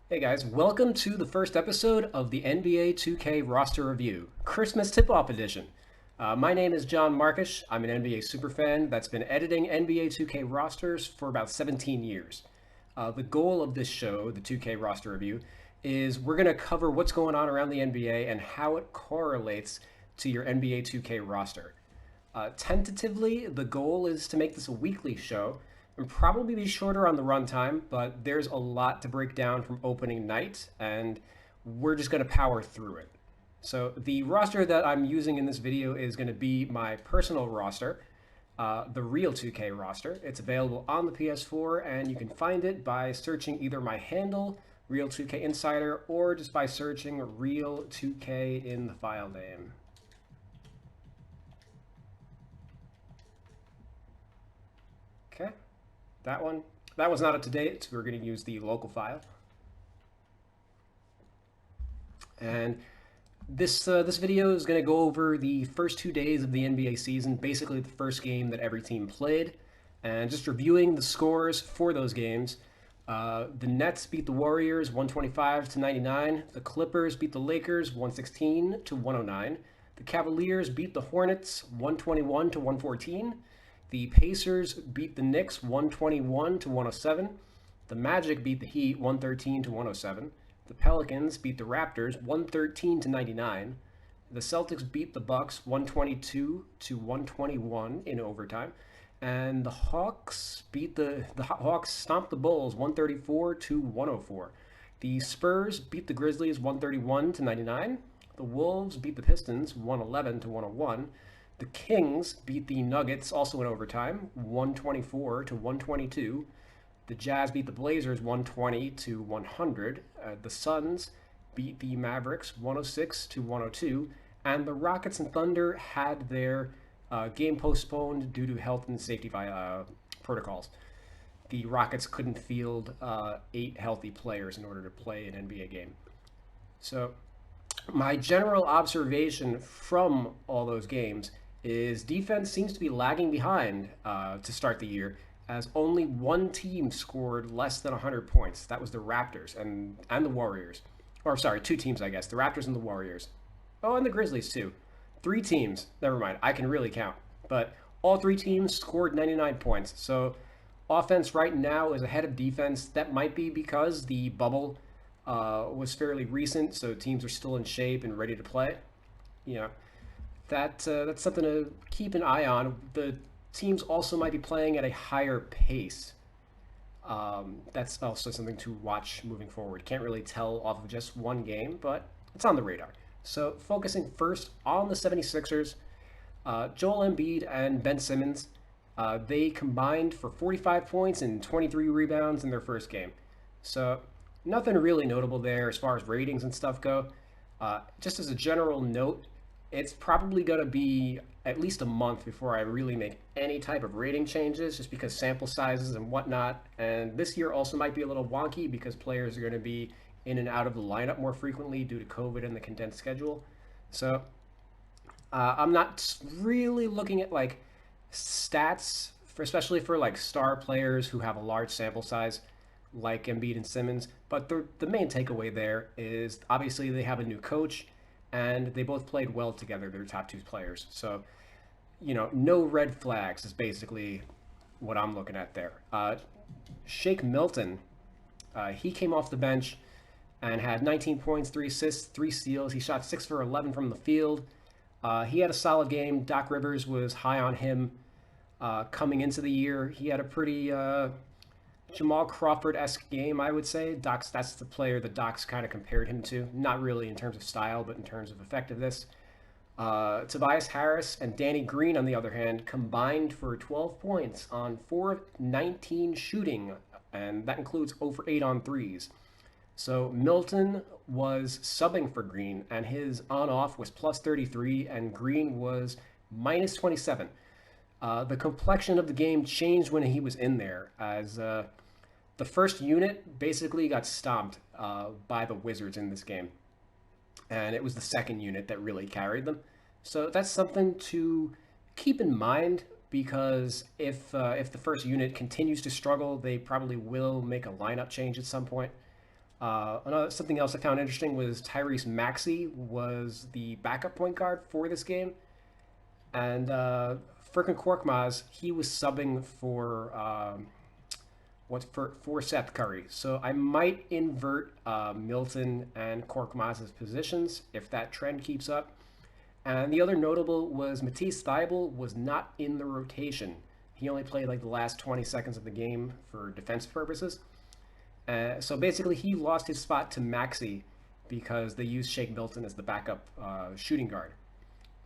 Hey guys, welcome to the first episode of the NBA 2K roster review, Christmas tip-off edition. My name is John Markish. I'm an NBA superfan that's been editing NBA 2K rosters for about 17 years. The goal of this show, the 2K roster review, is we're going to cover what's going on around the NBA and how it correlates to your NBA 2K roster. Tentatively, the goal is to make this a weekly show and probably be shorter on the runtime, but there's a lot to break down from opening night, and we're just going to power through it. So, the roster that I'm using in this video is going to be my personal roster, the real 2K roster. It's available on the PS4, and you can find it by searching either my handle, Real 2K Insider, or just by searching Real 2K in the file name. Okay. That one, that was not up to date, so we're going to use the local file. And this video is going to go over the first 2 days of the NBA season, basically the first game that every team played, and just reviewing the scores for those games. The Nets beat the Warriors 125 to 99. The Clippers beat the Lakers 116 to 109. The Cavaliers beat the Hornets 121 to 114. The Pacers beat the Knicks 121 to 107. The Magic beat the Heat 113 to 107. The Pelicans beat the Raptors 113 to 99. The Celtics beat the Bucks 122 to 121 in overtime. And the Hawks Hawks stomped the Bulls 134 to 104. The Spurs beat the Grizzlies 131 to 99. The Wolves beat the Pistons 111 to 101. The Kings beat the Nuggets, also in overtime, 124 to 122. The Jazz beat the Blazers 120 to 100. The Suns beat the Mavericks 106 to 102. And the Rockets and Thunder had their game postponed due to health and safety protocols. The Rockets couldn't field 8 healthy players in order to play an NBA game. So, my general observation from all those games is defense seems to be lagging behind to start the year, as only one team scored less than 100 points. That was the Raptors and the Warriors. Or, sorry, 2 teams, I guess. The Raptors and the Warriors. Oh, and the Grizzlies, too. 3 teams. Never mind. I can really count. But all 3 teams scored 99 points. So, offense right now is ahead of defense. That might be because the bubble was fairly recent, so teams are still in shape and ready to play. You know, that's something to keep an eye on. The teams also might be playing at a higher pace. That's also something to watch moving forward. Can't really tell off of just one game, but it's on the radar. So focusing first on the 76ers, Joel Embiid and Ben Simmons, they combined for 45 points and 23 rebounds in their first game. So nothing really notable there as far as ratings and stuff go. Just as a general note, it's probably going to be at least a month before I really make any type of rating changes, just because sample sizes and whatnot. And this year also might be a little wonky because players are going to be in and out of the lineup more frequently due to COVID and the condensed schedule. So I'm not really looking at like stats, especially for like star players who have a large sample size like Embiid and Simmons. But the main takeaway there is obviously they have a new coach and they both played well together, their top 2 players. So, no red flags is basically what I'm looking at there. Shake Milton, he came off the bench and had 19 points, 3 assists, 3 steals. He shot 6 for 11 from the field. He had a solid game. Doc Rivers was high on him coming into the year. He had a pretty Jamal Crawford-esque game, I would say. That's the player that Doc's kind of compared him to. Not really in terms of style, but in terms of effectiveness. Tobias Harris and Danny Green, on the other hand, combined for 12 points on 4 of 19 shooting, and that includes 0 for 8 on threes. So Milton was subbing for Green, and his on-off was plus 33, and Green was minus 27. The complexion of the game changed when he was in there, as the first unit basically got stomped by the Wizards in this game, and it was the second unit that really carried them. So that's something to keep in mind, because if the first unit continues to struggle, they probably will make a lineup change at some point. Something else I found interesting was Tyrese Maxey was the backup point guard for this game, and Furkan Korkmaz, he was subbing for for Seth Curry. So I might invert Milton and Korkmaz's positions if that trend keeps up. And the other notable was Matisse Thybulle was not in the rotation. He only played like the last 20 seconds of the game for defense purposes. So basically, he lost his spot to Maxey because they used Shake Milton as the backup shooting guard.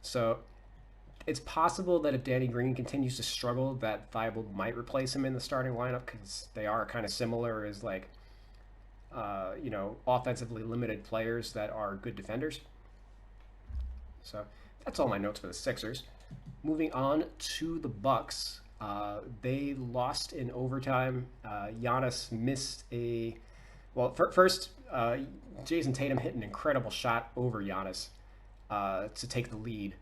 So it's possible that if Danny Green continues to struggle, that Thibault might replace him in the starting lineup because they are kind of similar as like, offensively limited players that are good defenders. So that's all my notes for the Sixers. Moving on to the Bucks, they lost in overtime. Giannis missed a first. Jason Tatum hit an incredible shot over Giannis to take the lead.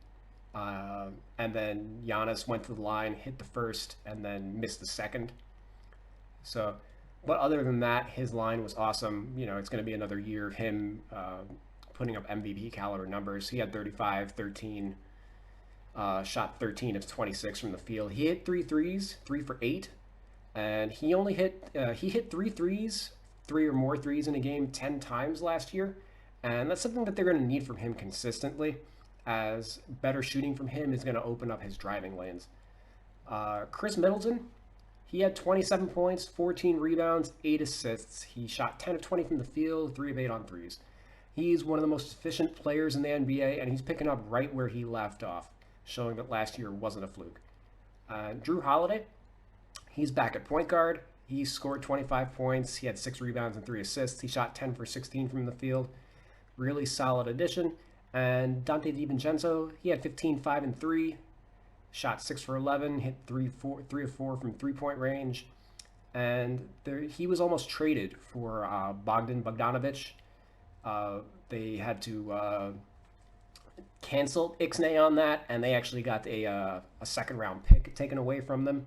And then Giannis went to the line, hit the first, and then missed the second. So, but other than that, his line was awesome. It's going to be another year of him putting up MVP caliber numbers. He had 35, 13, shot 13 of 26 from the field. He hit 3 threes, 3 for 8, and he hit 3 threes, 3 or more threes in a game 10 times last year. And that's something that they're going to need from him consistently, as better shooting from him is going to open up his driving lanes. Chris Middleton, he had 27 points, 14 rebounds, 8 assists. He shot 10 of 20 from the field, 3 of 8 on threes. He's one of the most efficient players in the NBA, and he's picking up right where he left off, showing that last year wasn't a fluke. Drew Holiday, he's back at point guard. He scored 25 points. He had 6 rebounds and 3 assists. He shot 10 for 16 from the field. Really solid addition. And Dante DiVincenzo, he had 15, 5, and 3. Shot 6 for 11. Hit 3 of 4 from three-point range. And he was almost traded for Bogdan Bogdanovic. They had to cancel Ixnay on that, and they actually got a second-round pick taken away from them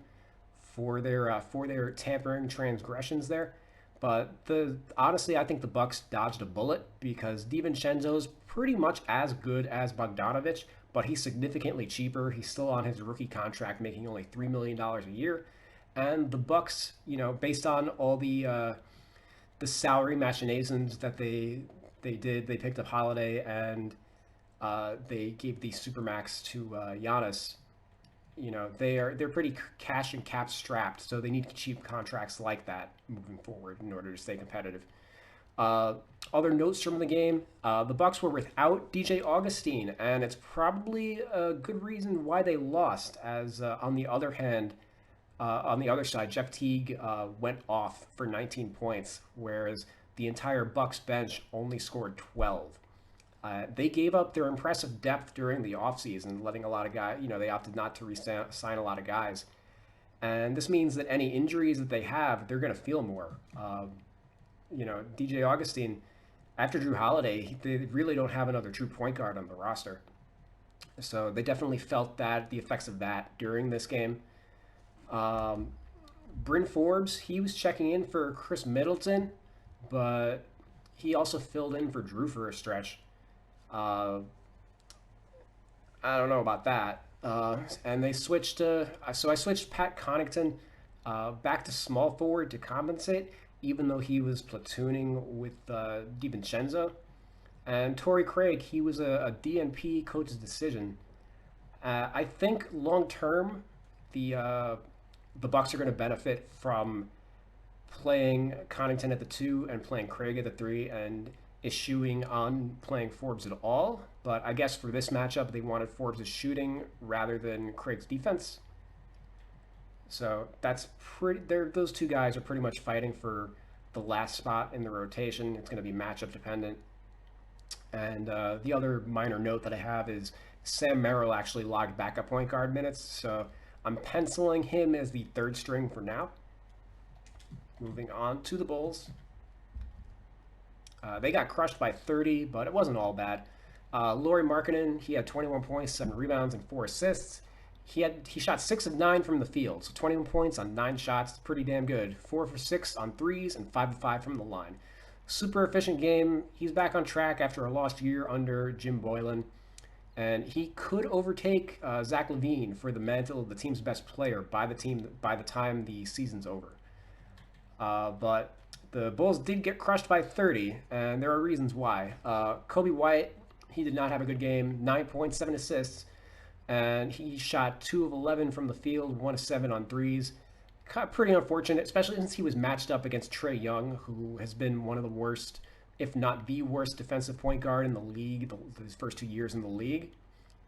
for their tampering transgressions there. But honestly, I think the Bucks dodged a bullet because DiVincenzo's pretty much as good as Bogdanovic, but he's significantly cheaper. He's still on his rookie contract, making only $3 million a year. And the Bucks, based on all the salary machinations that they did, they picked up Holiday and they gave the supermax to Giannis. They're pretty cash and cap strapped, so they need cheap contracts like that moving forward in order to stay competitive. Other notes from the game: the Bucks were without DJ Augustine, and it's probably a good reason why they lost. As on the other hand, on the other side, Jeff Teague went off for 19 points, whereas the entire Bucks bench only scored 12. They gave up their impressive depth during the offseason, letting a lot of guys, they opted not to sign a lot of guys. And this means that any injuries that they have, they're going to feel more. DJ Augustine, after Drew Holiday, they really don't have another true point guard on the roster. So they definitely felt the effects of that during this game. Bryn Forbes, he was checking in for Chris Middleton, but he also filled in for Drew for a stretch. I don't know about that. And they switched so I switched Pat Connaughton back to small forward to compensate, even though he was platooning with DiVincenzo. And Torrey Craig, he was a DNP coach's decision. I think long term, the Bucks are going to benefit from playing Connaughton at the 2 and playing Craig at the 3 and eschewing on playing Forbes at all. But I guess for this matchup, they wanted Forbes' shooting rather than Craig's defense. So that's those two guys are pretty much fighting for the last spot in the rotation. It's going to be matchup dependent. And the other minor note that I have is Sam Merrill actually logged backup point guard minutes, so I'm penciling him as the 3rd string for now. Moving on to the Bulls. They got crushed by 30, but it wasn't all bad. Lauri Markkanen, he had 21 points, 7 rebounds, and 4 assists. He shot 6 of 9 from the field, so 21 points on 9 shots, pretty damn good. 4 for 6 on threes, and 5 of 5 from the line. Super efficient game. He's back on track after a lost year under Jim Boylan, and he could overtake Zach LaVine for the mantle of the team's best player by the time the season's over. But the Bulls did get crushed by 30, and there are reasons why. Kobe White, he did not have a good game. 9 points, 7 assists, and he shot 2 of 11 from the field, 1 of 7 on threes. Pretty unfortunate, especially since he was matched up against Trae Young, who has been one of the worst, if not the worst, defensive point guard in the league his first 2 years in the league.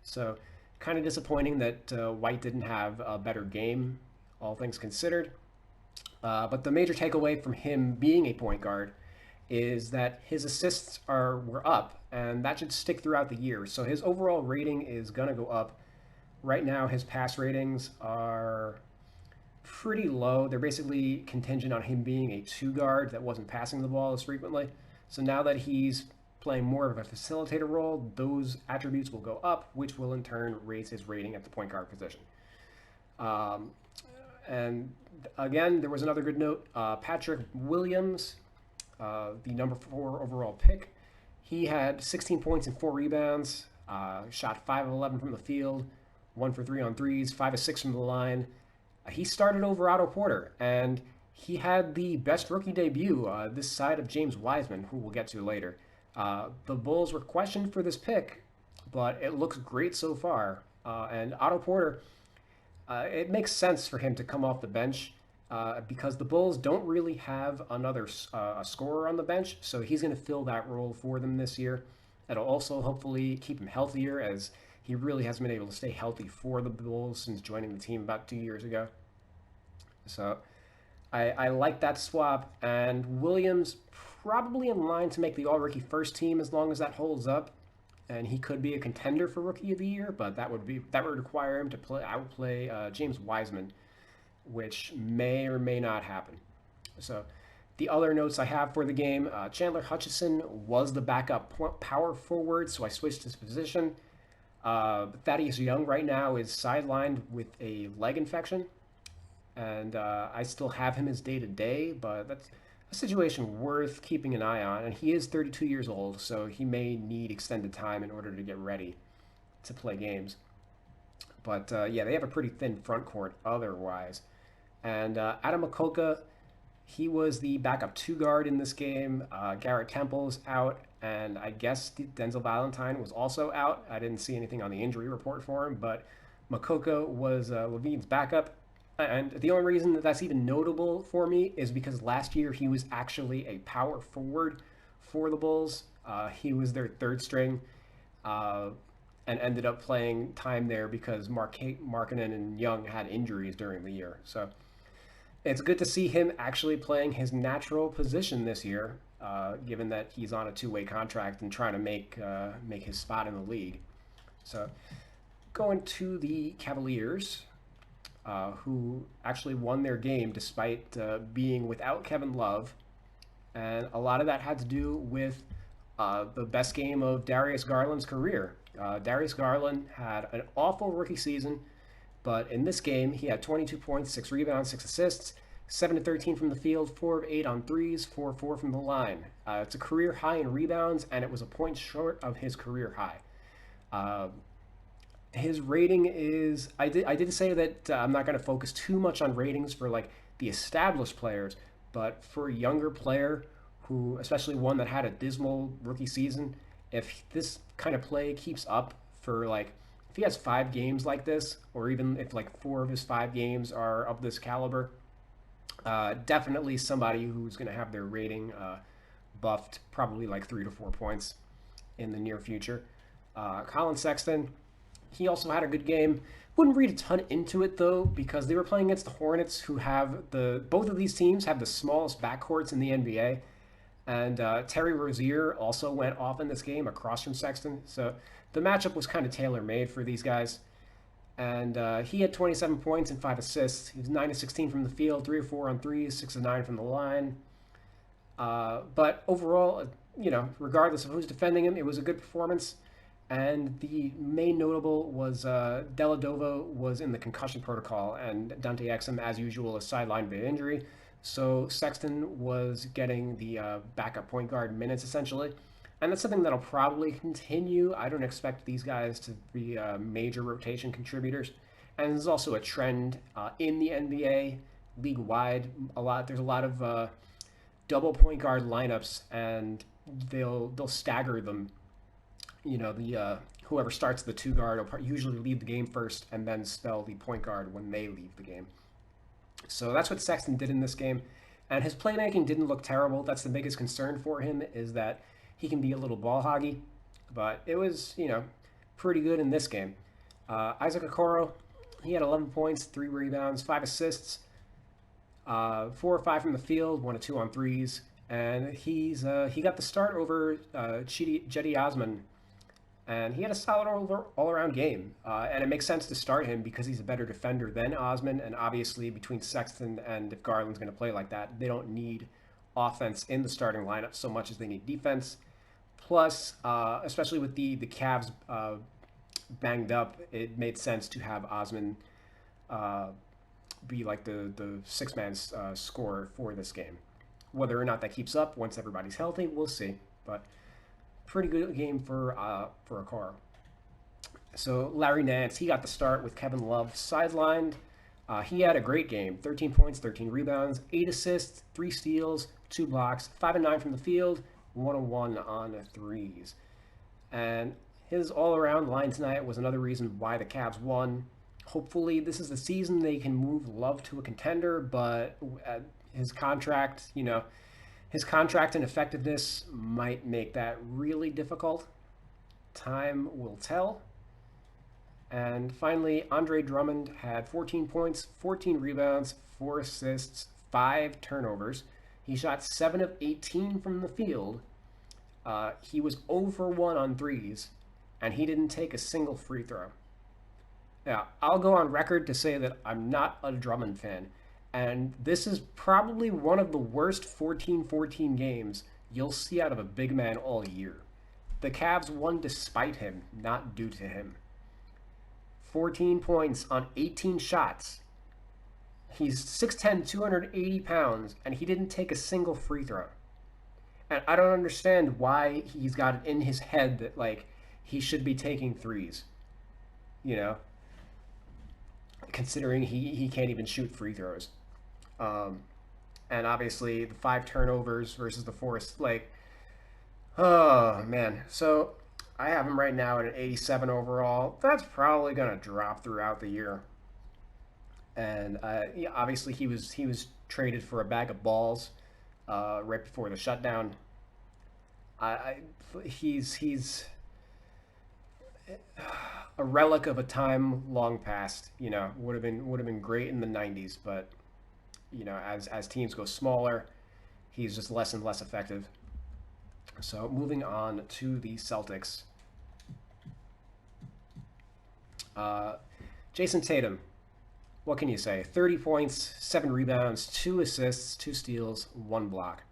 So, kind of disappointing that White didn't have a better game, all things considered. But the major takeaway from him being a point guard is that his assists were up, and that should stick throughout the year. So his overall rating is gonna go up. Right now, his pass ratings are pretty low. They're basically contingent on him being a two guard that wasn't passing the ball as frequently. So now that he's playing more of a facilitator role, those attributes will go up, which will in turn raise his rating at the point guard position. Um, and again, there was another good note. Patrick Williams, the number 4 overall pick, he had 16 points and 4 rebounds, shot 5 of 11 from the field, 1 for 3 on threes, 5 of 6 from the line. He started over Otto Porter, and he had the best rookie debut this side of James Wiseman, who we'll get to later. The Bulls were questioned for this pick, but it looks great so far. And Otto Porter, it makes sense for him to come off the bench because the Bulls don't really have another scorer on the bench, so he's going to fill that role for them this year. It'll also hopefully keep him healthier, as he really hasn't been able to stay healthy for the Bulls since joining the team about 2 years ago. So I like that swap, and Williams probably in line to make the All-Rookie first team as long as that holds up. And he could be a contender for Rookie of the Year, but that would require him to outplay James Wiseman, which may or may not happen. So the other notes I have for the game, Chandler Hutchison was the backup power forward, so I switched his position. Thaddeus Young right now is sidelined with a leg infection, and I still have him as day-to-day, but that's a situation worth keeping an eye on. And he is 32 years old, so he may need extended time in order to get ready to play games. But yeah, they have a pretty thin front court otherwise. And Adam Akoka, he was the backup 2 guard in this game. Garrett Temple's out, and I guess Denzel Valentine was also out. I didn't see anything on the injury report for him, but Makoka was Levine's backup. And the only reason that that's even notable for me is because last year he was actually a power forward for the Bulls. He was their third string and ended up playing time there because Markkanen and Young had injuries during the year. So it's good to see him actually playing his natural position this year, given that he's on a 2-way contract and trying to make his spot in the league. So going to the Cavaliers, who actually won their game despite being without Kevin Love. And a lot of that had to do with the best game of Darius Garland's career. Darius Garland had an awful rookie season, but in this game, he had 22 points, 6 rebounds, 6 assists, 7 of 13 from the field, 4 of 8 on threes, 4 of 4 from the line. It's a career high in rebounds, and it was a point short of his career high. His rating is, I did say that I'm not going to focus too much on ratings for like the established players, but for a younger player who, especially one that had a dismal rookie season, if this kind of play keeps up for like, if he has 5 games like this, or even if like 4 of his 5 games are of this caliber, definitely somebody who's going to have their rating buffed probably like 3 to 4 points in the near future. Colin Sexton, he also had a good game. Wouldn't read a ton into it though, because they were playing against the Hornets, who have both of these teams have the smallest backcourts in the NBA. And Terry Rozier also went off in this game across from Sexton. So the matchup was kind of tailor-made for these guys. And he had 27 points and 5 assists. He was 9 of 16 from the field, 3 of 4 on threes, 6 of 9 from the line. But overall, regardless of who's defending him, it was a good performance. And the main notable was Dellavedova was in the concussion protocol, and Dante Exum, as usual, is sidelined by injury. So Sexton was getting the backup point guard minutes essentially. And that's something that'll probably continue. I don't expect these guys to be major rotation contributors. And there's also a trend in the NBA league wide. There's a lot of double point guard lineups, and they'll stagger them. The whoever starts the two guard will usually leave the game first, and then spell the point guard when they leave the game. So that's what Sexton did in this game, and his playmaking didn't look terrible. That's the biggest concern for him, is that he can be a little ball hoggy, but it was pretty good in this game. Isaac Okoro, he had 11 points, 3 rebounds, 5 assists, 4 or 5 from the field, 1 or 2 on threes, and he got the start over Cedi Osman, and he had a solid all-around game. And it makes sense to start him because he's a better defender than Osman, and obviously between Sexton and if Garland's going to play like that, they don't need offense in the starting lineup so much as they need defense. Plus, especially with the Cavs banged up, it made sense to have Osman be like the six-man scorer for this game. Whether or not that keeps up once everybody's healthy, we'll see. But pretty good game for Okoro. So Larry Nance, he got the start with Kevin Love sidelined. He had a great game: 13 points, 13 rebounds, 8 assists, 3 steals, 2 blocks, 5 and 9 from the field, 1 on threes. And his all-around line tonight was another reason why the Cavs won. Hopefully, this is the season they can move Love to a contender, but his contract, his contract and effectiveness might make that really difficult. Time will tell. And finally, Andre Drummond had 14 points, 14 rebounds, 4 assists, 5 turnovers. He shot 7 of 18 from the field. He was 0 for 1 on threes, and he didn't take a single free throw. Now, I'll go on record to say that I'm not a Drummond fan, and this is probably one of the worst 14-14 games you'll see out of a big man all year. The Cavs won despite him, not due to him. 14 points on 18 shots. He's 6'10", 280 pounds, and he didn't take a single free throw. And I don't understand why he's got it in his head that, he should be taking threes. Considering he can't even shoot free throws. And obviously the 5 turnovers versus the 4, oh man. So I have him right now at an 87 overall. That's probably going to drop throughout the year. And obviously he was traded for a bag of balls right before the shutdown. He's a relic of a time long past. Would have been great in the 90s, but as teams go smaller, he's just less and less effective. So moving on to the Celtics. Jason Tatum, what can you say? 30 points, 7 rebounds, 2 assists, 2 steals, 1 block.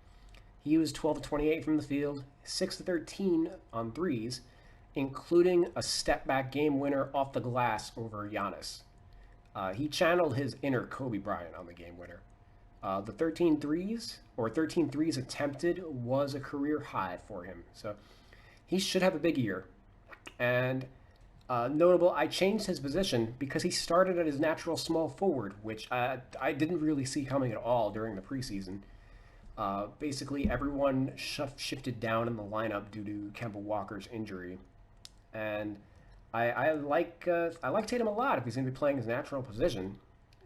He was 12 of 28 from the field, 6 of 13 on threes, including a step-back game winner off the glass over Giannis. He channeled his inner Kobe Bryant on the game winner. The 13 threes attempted was a career high for him. So he should have a big year. And notable, I changed his position because he started at his natural small forward, which I didn't really see coming at all during the preseason. Basically, everyone shifted down in the lineup due to Kemba Walker's injury. And I like Tatum a lot if he's going to be playing his natural position.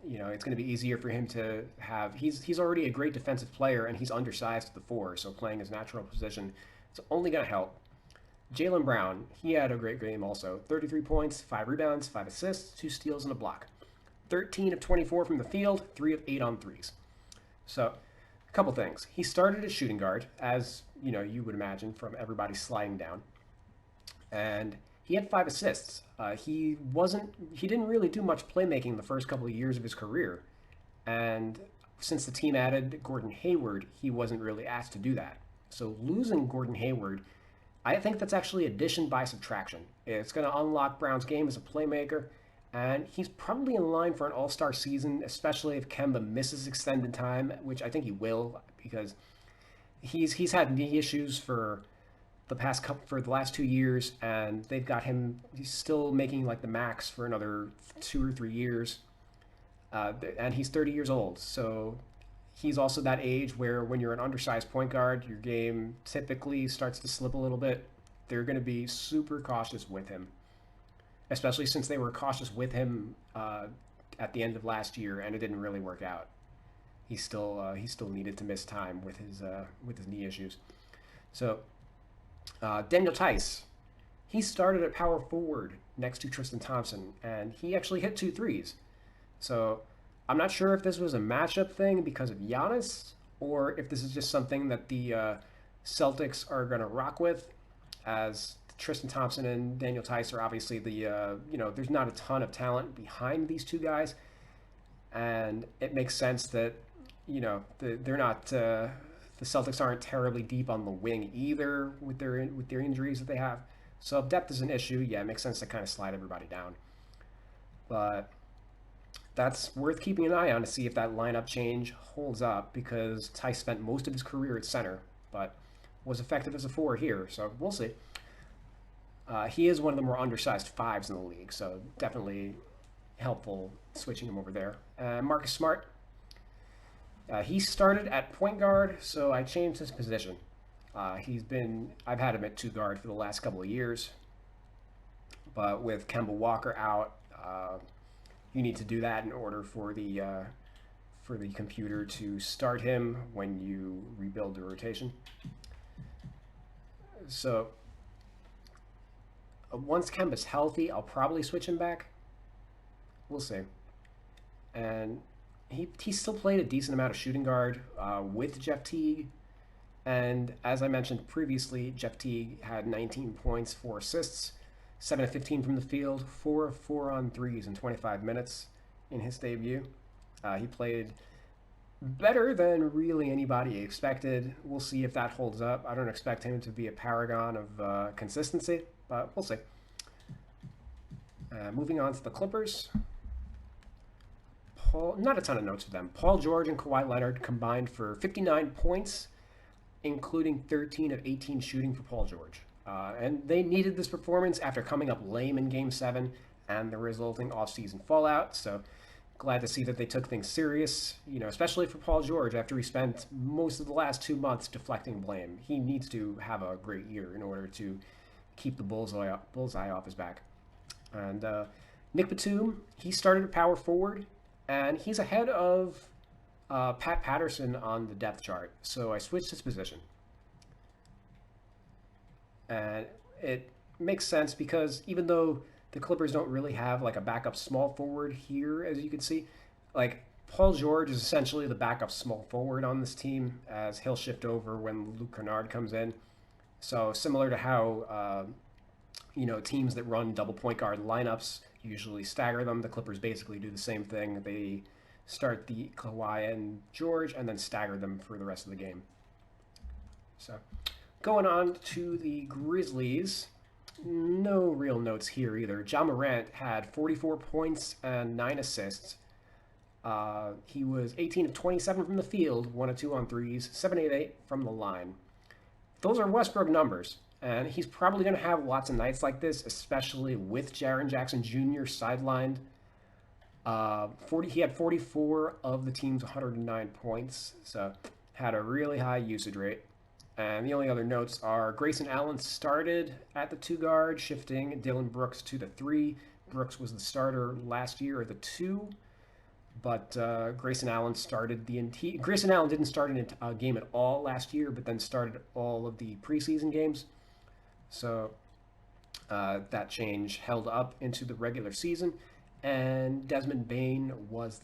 It's going to be easier for him to have. He's already a great defensive player, and he's undersized at the 4, so playing his natural position is only going to help. Jaylen Brown, he had a great game also. 33 points, 5 rebounds, 5 assists, 2 steals, and a block. 13 of 24 from the field, 3 of 8 on threes. So, a couple things. He started at shooting guard, as you would imagine from everybody sliding down, and he had 5 assists. He didn't really do much playmaking the first couple of years of his career, and since the team added Gordon Hayward, he wasn't really asked to do that. So losing Gordon Hayward, I think that's actually addition by subtraction. It's going to unlock Brown's game as a playmaker, And he's probably in line for an all-star season, especially if Kemba misses extended time, which I think he will, because he's had knee issues for the last 2 years, and they've got him. He's still making like the max for another 2 or 3 years, and he's 30 years old. So he's also that age where when you're an undersized point guard, your game typically starts to slip a little bit. They're going to be super cautious with him, especially since they were cautious with him at the end of last year, and it didn't really work out. He still needed to miss time with his knee issues. So Daniel Tice, he started at power forward next to Tristan Thompson, and he actually hit 2 threes. So I'm not sure if this was a matchup thing because of Giannis, or if this is just something that the Celtics are going to rock with, as Tristan Thompson and Daniel Tice are obviously there's not a ton of talent behind these two guys, and it makes sense that they're not. The Celtics aren't terribly deep on the wing either with their injuries that they have. So if depth is an issue, yeah, it makes sense to kind of slide everybody down. But that's worth keeping an eye on to see if that lineup change holds up, because Tice spent most of his career at center, but was effective as a four here. So we'll see. He is one of the more undersized fives in the league, so definitely helpful switching him over there. Marcus Smart, he started at point guard, so I changed his position. I've had him at two guard for the last couple of years, but with Kemba Walker out, you need to do that in order for the computer to start him when you rebuild the rotation. So once Kemba's healthy, I'll probably switch him back. We'll see. And he still played a decent amount of shooting guard with Jeff Teague. And as I mentioned previously, Jeff Teague had 19 points, 4 assists, 7 of 15 from the field, 4 of 4 on threes in 25 minutes in his debut. He played better than really anybody expected. We'll see if that holds up. I don't expect him to be a paragon of consistency, but we'll see. Moving on to the Clippers. Not a ton of notes for them. Paul George and Kawhi Leonard combined for 59 points, including 13 of 18 shooting for Paul George. And they needed this performance after coming up lame in Game 7 and the resulting offseason fallout. So glad to see that they took things serious, especially for Paul George after he spent most of the last 2 months deflecting blame. He needs to have a great year in order to keep the bullseye off his back. And Nick Batum, he started at power forward, and he's ahead of Pat Patterson on the depth chart. So I switched his position. And it makes sense because even though the Clippers don't really have like a backup small forward here, as you can see, like Paul George is essentially the backup small forward on this team, as he'll shift over when Luke Kennard comes in. So similar to how teams that run double point guard lineups usually stagger them, the Clippers basically do the same thing. They start the Kawhi and George and then stagger them for the rest of the game. So going on to the Grizzlies, no real notes here either. Ja Morant had 44 points and 9 assists. He was 18 of 27 from the field, 1 of 2 on threes, 7 8 8 from the line. Those are Westbrook numbers, and he's probably going to have lots of nights like this, especially with Jaren Jackson Jr. sidelined. He had 44 of the team's 109 points, so had a really high usage rate. And the only other notes are Grayson Allen started at the 2 guard, shifting Dillon Brooks to the 3. Brooks was the starter last year at the 2, but Grayson Allen Grayson Allen didn't start in a game at all last year, but then started all of the preseason games. So that change held up into the regular season. And Desmond Bane was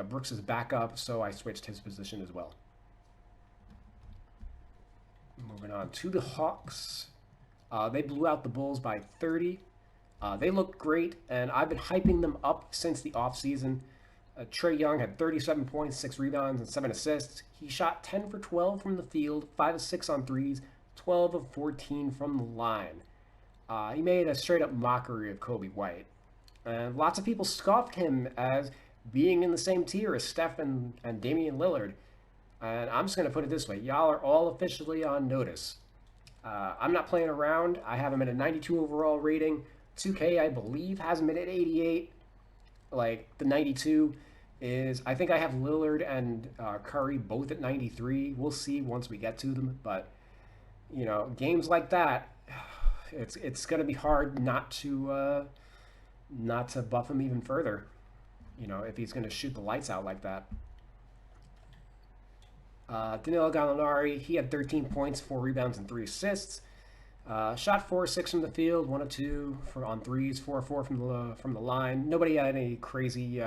Brooks's backup, so I switched his position as well. Moving on to the Hawks. They blew out the Bulls by 30. They look great, and I've been hyping them up since the offseason. Trae Young had 37 points, 6 rebounds, and 7 assists. He shot 10 for 12 from the field, 5 of 6 on threes, 12 of 14 from the line. He made a straight-up mockery of Kobe White. And lots of people scoffed him as being in the same tier as Steph and Damian Lillard. And I'm just going to put it this way: y'all are all officially on notice. I'm not playing around. I have him at a 92 overall rating. 2K, I believe, has him at 88. Like, the 92 is, I think I have Lillard and Curry both at 93. We'll see once we get to them. But, games like that, it's going to be hard not to buff him even further, if he's going to shoot the lights out like that. Danilo Gallinari, he had 13 points, 4 rebounds, and 3 assists. Shot 4-6 from the field, 1 of 2 on threes, 4 of 4 from the line. Nobody had any crazy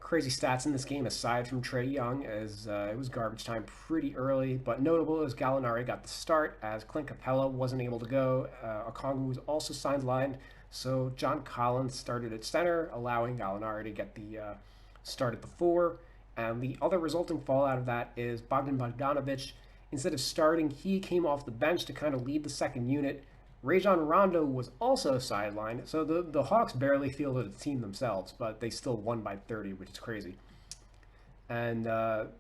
stats in this game aside from Trae Young, as it was garbage time pretty early. But notable is Gallinari got the start as Clint Capella wasn't able to go. Okongwu was also sidelined, so John Collins started at center, allowing Gallinari to get the start at the 4. And the other resulting fallout of that is Bogdan Bogdanovic. Instead of starting, he came off the bench to kind of lead the second unit. Rajon Rondo was also sidelined, so the Hawks barely fielded the team themselves, but they still won by 30, which is crazy. And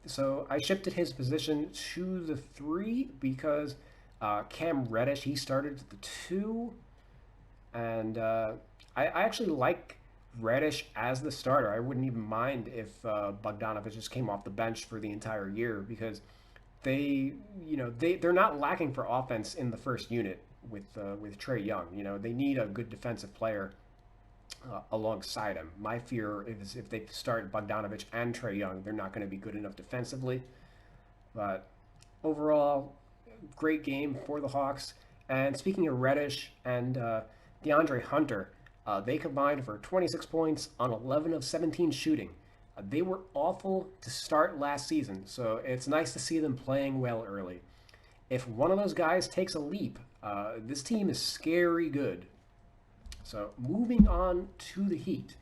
so I shifted his position to the 3 because Cam Reddish, he started at the 2. And I actually like Reddish as the starter. I wouldn't even mind if Bogdanovic just came off the bench for the entire year, because they're not lacking for offense in the first unit with Trae Young. They need a good defensive player alongside him. My fear is if they start Bogdanovic and Trae Young, they're not going to be good enough defensively. But overall, great game for the Hawks. And speaking of Reddish and DeAndre Hunter, they combined for 26 points on 11 of 17 shooting. They were awful to start last season, so it's nice to see them playing well early. If one of those guys takes a leap, this team is scary good. So moving on to the Heat.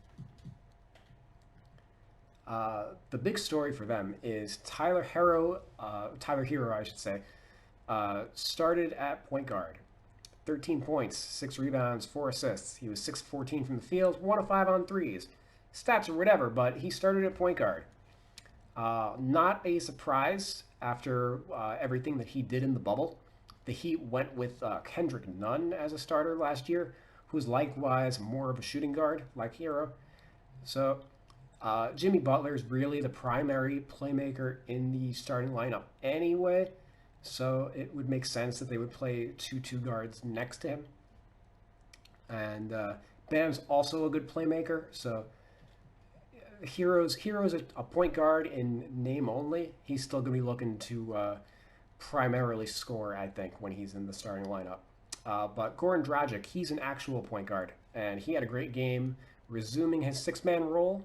The big story for them is Tyler Hero, I should say, started at point guard. 13 points, 6 rebounds, 4 assists. He was 6-14 from the field, 1 of 5 on threes. Stats or whatever, but he started at point guard. Not a surprise after everything that he did in the bubble. The Heat went with Kendrick Nunn as a starter last year, who's likewise more of a shooting guard like Hero. So Jimmy Butler is really the primary playmaker in the starting lineup anyway. So it would make sense that they would play 2 guards next to him. And Bam's also a good playmaker. So Hero's a point guard in name only. He's still going to be looking to primarily score, I think, when he's in the starting lineup. But Goran Dragic, he's an actual point guard. And he had a great game, resuming his 6-man role.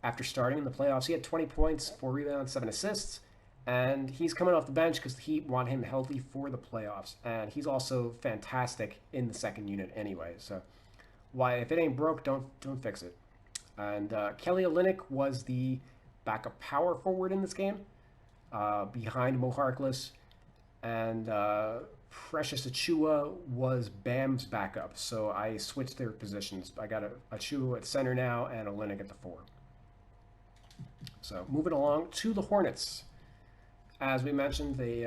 After starting in the playoffs, he had 20 points, 4 rebounds, 7 assists. And he's coming off the bench because the Heat want him healthy for the playoffs. And he's also fantastic in the second unit anyway. So if it ain't broke, don't fix it. And Kelly Olynyk was the backup power forward in this game, behind Mo Harkless. And Precious Achiuwa was Bam's backup. So I switched their positions. I got Achiuwa at center now and Olynyk at the 4. So moving along to the Hornets. As we mentioned, they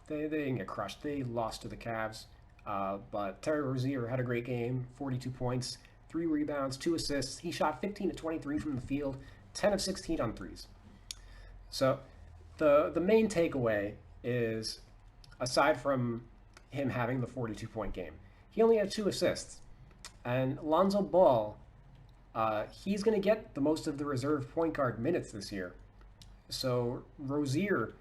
didn't get crushed. They lost to the Cavs. But Terry Rozier had a great game, 42 points, 3 rebounds, 2 assists. He shot 15 of 23 from the field, 10 of 16 on threes. So the main takeaway is, aside from him having the 42-point game, he only had 2 assists. And Lonzo Ball, he's going to get the most of the reserve point guard minutes this year. So Rozier,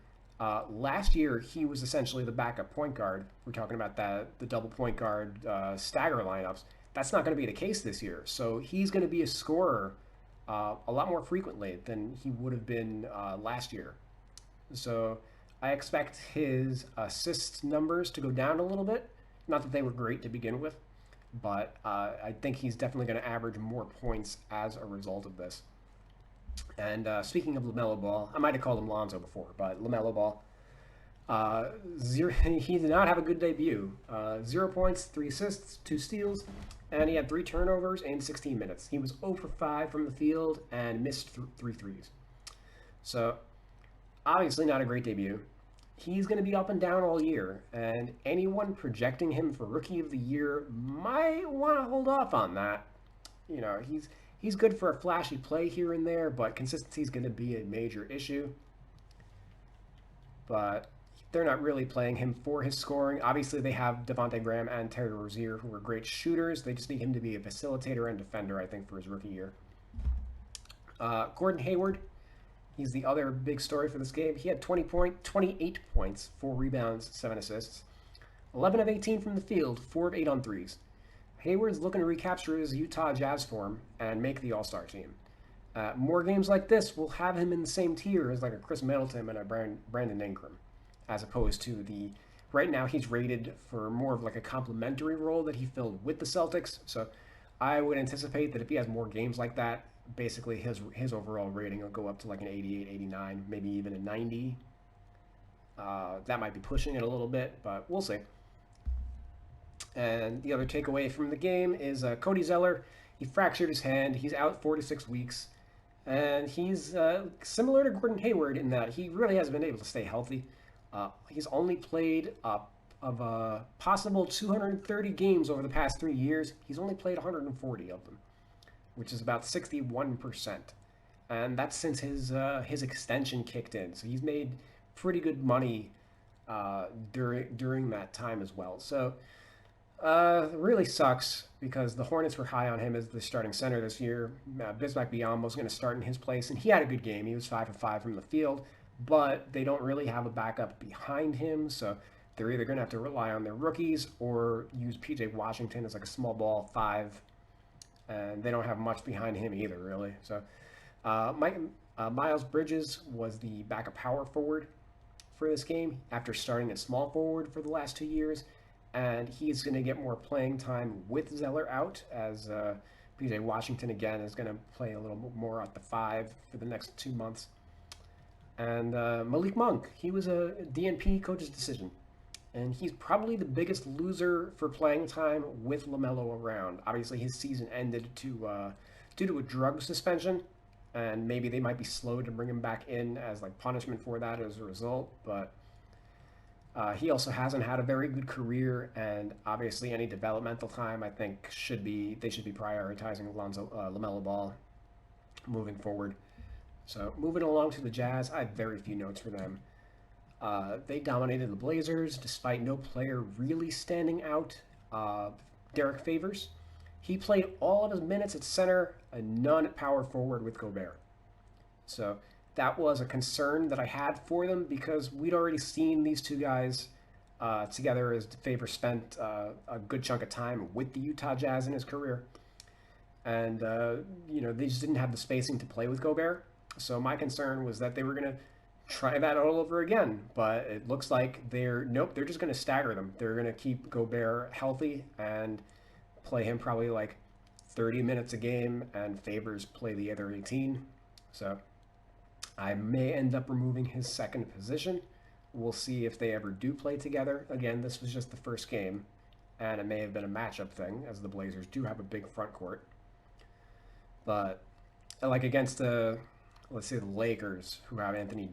last year, he was essentially the backup point guard. We're talking about the double point guard stagger lineups. That's not going to be the case this year. So he's going to be a scorer a lot more frequently than he would have been last year. So I expect his assist numbers to go down a little bit. Not that they were great to begin with, but I think he's definitely going to average more points as a result of this. And speaking of LaMelo Ball, I might have called him Lonzo before, but LaMelo Ball, He did not have a good debut. 0 points, 3 assists, 2 steals, and he had 3 turnovers in 16 minutes. He was 0 for 5 from the field and missed 3 threes. So obviously not a great debut. He's going to be up and down all year, and anyone projecting him for Rookie of the Year might want to hold off on that. He's good for a flashy play here and there, but consistency is going to be a major issue. But they're not really playing him for his scoring. Obviously, they have Devontae Graham and Terry Rozier, who are great shooters. They just need him to be a facilitator and defender, I think, for his rookie year. Gordon Hayward, he's the other big story for this game. He had 28 points, 4 rebounds, 7 assists, 11 of 18 from the field, 4 of 8 on threes. Hayward's looking to recapture his Utah Jazz form and make the All-Star team. More games like this will have him in the same tier as like a Chris Middleton and a Brandon Ingram, as opposed to right now he's rated for more of like a complementary role that he filled with the Celtics. So I would anticipate that if he has more games like that, basically his overall rating will go up to like an 88, 89, maybe even a 90. That might be pushing it a little bit, but we'll see. And the other takeaway from the game is Cody Zeller. He fractured his hand. He's out 4 to 6 weeks. And he's similar to Gordon Hayward in that he really hasn't been able to stay healthy. He's only played of a possible 230 games over the past 3 years. He's only played 140 of them, which is about 61%. And that's since his extension kicked in. So he's made pretty good money during that time as well. So it really sucks because the Hornets were high on him as the starting center this year. Bismack Biyombo was going to start in his place, and he had a good game. He was 5 for 5 from the field, but they don't really have a backup behind him, so they're either going to have to rely on their rookies or use P.J. Washington as like a small ball 5, and they don't have much behind him either, really. So Miles Bridges was the backup power forward for this game after starting at small forward for the last 2 years. And he's going to get more playing time with Zeller out, as P.J. Washington, again, is going to play a little more at the 5 for the next 2 months. And Malik Monk, he was a DNP coach's decision. And he's probably the biggest loser for playing time with LaMelo around. Obviously, his season ended due to a drug suspension, and maybe they might be slow to bring him back in as like punishment for that as a result, but he also hasn't had a very good career, and obviously any developmental time I think they should be prioritizing LaMelo Ball moving forward. So moving along to the Jazz, I have very few notes for them. They dominated the Blazers despite no player really standing out. Derek Favors, he played all of his minutes at center and none at power forward with Gobert. So that was a concern that I had for them because we'd already seen these two guys together as Favors spent a good chunk of time with the Utah Jazz in his career. And, they just didn't have the spacing to play with Gobert. So my concern was that they were going to try that all over again. But it looks like they're just going to stagger them. They're going to keep Gobert healthy and play him probably like 30 minutes a game, and Favors play the other 18. So I may end up removing his second position. We'll see if they ever do play together. Again, this was just the first game, and it may have been a matchup thing, as the Blazers do have a big front court. But like against let's say the Lakers, who have Anthony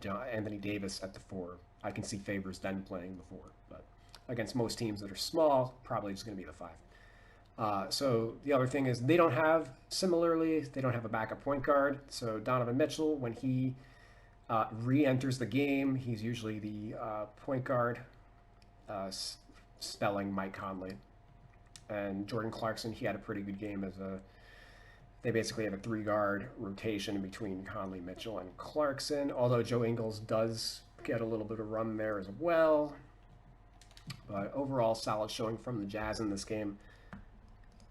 Davis at the 4, I can see Favors then playing the 4. But against most teams that are small, probably just going to be the 5. So the other thing is they don't have a backup point guard. So Donovan Mitchell, when he re-enters the game, he's usually the point guard, spelling Mike Conley. And Jordan Clarkson, he had a pretty good game they basically have a 3-guard rotation between Conley, Mitchell, and Clarkson, although Joe Ingles does get a little bit of run there as well. But overall, solid showing from the Jazz in this game.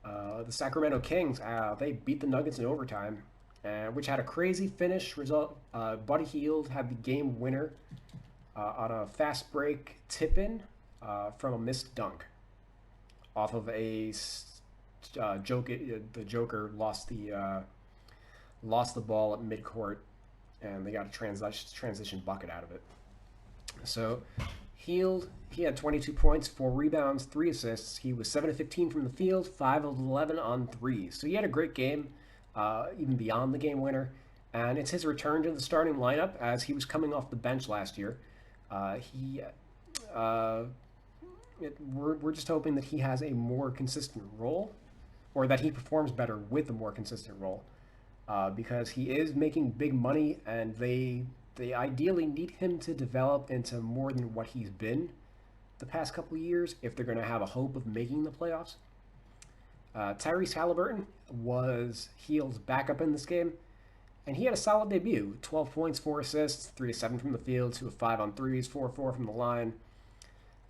The Sacramento Kings, they beat the Nuggets in overtime, which had a crazy finish result. Buddy Hield had the game winner on a fast break tip-in from a missed dunk off of a the Joker lost the ball at midcourt, and they got a transition bucket out of it. So Hield, he had 22 points, 4 rebounds, 3 assists. He was 7 of 15 from the field, 5 of 11 on threes. So he had a great game, even beyond the game winner. And it's his return to the starting lineup as he was coming off the bench last year. He we're just hoping that he has a more consistent role, or that he performs better with a more consistent role, because he is making big money, and they ideally need him to develop into more than what he's been the past couple of years if they're going to have a hope of making the playoffs. Tyrese Halliburton was Hield's backup in this game, and he had a solid debut. 12 points, 4 assists, 3 of 7 from the field, 2 of 5 on threes, 4 of 4 from the line.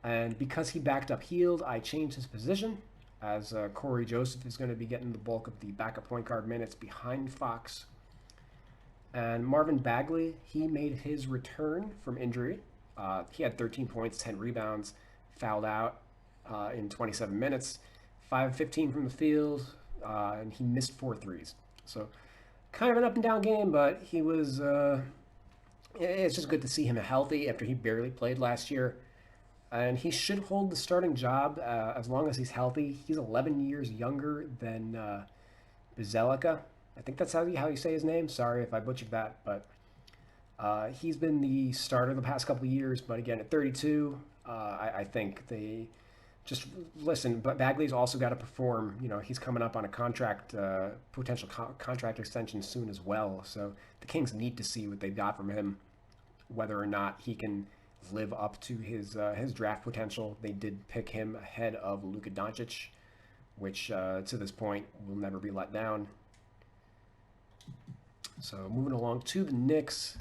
And because he backed up Hield, I changed his position, as Corey Joseph is going to be getting the bulk of the backup point guard minutes behind Fox. And Marvin Bagley, he made his return from injury. He had 13 points, 10 rebounds, fouled out in 27 minutes, 5 of 15 from the field, and he missed 4 threes. So kind of an up and down game, but he was. It's just good to see him healthy after he barely played last year. And he should hold the starting job as long as he's healthy. He's 11 years younger than Bizelica. I think that's how you say his name. Sorry if I butchered that, but he's been the starter the past couple of years. But again, at 32, I think they just listen. But Bagley's also got to perform. You know, he's coming up on a contract, potential contract extension soon as well. So the Kings need to see what they've got from him, whether or not he can live up to his draft potential. They did pick him ahead of Luka Doncic, which to this point will never be let down. So moving along to the Knicks,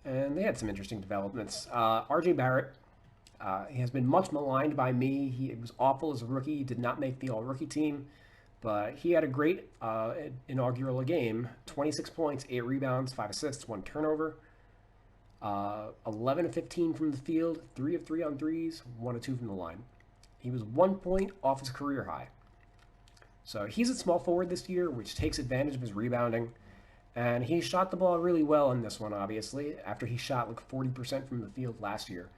and they had some interesting developments. R.J. Barrett, he has been much maligned by me. He was awful as a rookie. He did not make the all-rookie team, but he had a great inaugural game. 26 points, 8 rebounds, 5 assists, 1 turnover. 11 of 15 from the field, 3 of 3 on threes, 1 of 2 from the line. He was 1 point off his career high. So he's a small forward this year, which takes advantage of his rebounding. And he shot the ball really well in this one, obviously, after he shot like 40% from the field last year.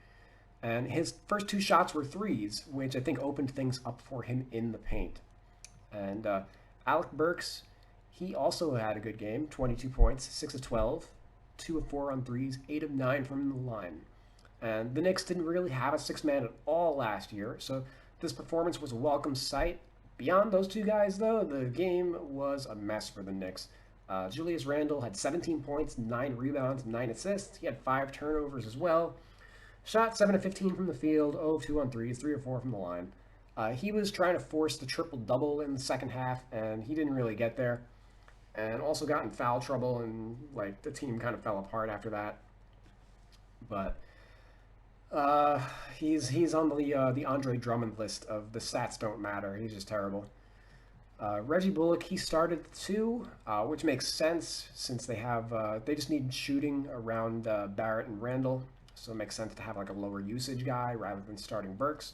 And his first 2 shots were threes, which I think opened things up for him in the paint. And Alec Burks, he also had a good game, 22 points, 6 of 12. 2 of 4 on threes, 8 of 9 from the line. And the Knicks didn't really have a 6-man at all last year, so this performance was a welcome sight. Beyond those 2 guys, though, the game was a mess for the Knicks. Julius Randle had 17 points, 9 rebounds, 9 assists. He had 5 turnovers as well. Shot 7 of 15 from the field, 0 of 2 on threes, 3 of 4 from the line. He was trying to force the triple-double in the second half, and he didn't really get there. And also got in foul trouble, and like the team kind of fell apart after that. But he's on the Andre Drummond list of the stats don't matter. He's just terrible. Reggie Bullock, he started too, which makes sense since they just need shooting around Barrett and Randall, so it makes sense to have like a lower usage guy rather than starting Burks.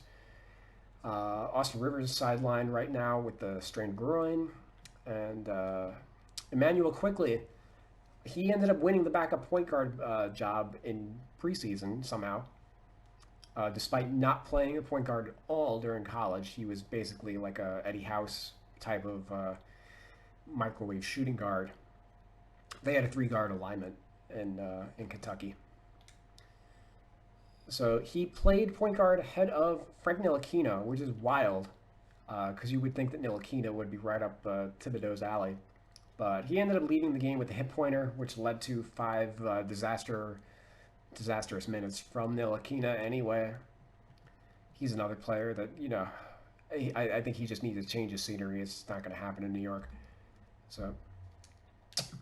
Austin Rivers is sidelined right now with the strained groin, and Emmanuel Quickly, he ended up winning the backup point guard job in preseason somehow. Despite not playing a point guard at all during college, he was basically like a Eddie House type of microwave shooting guard. They had a 3-guard alignment in Kentucky. So he played point guard ahead of Frank Ntilikina, which is wild, because you would think that Ntilikina would be right up Thibodeau's alley. But he ended up leading the game with a hip pointer, which led to 5 disastrous minutes from Ntilikina anyway. He's another player that, you know, I think he just needs to change his scenery. It's not going to happen in New York. So,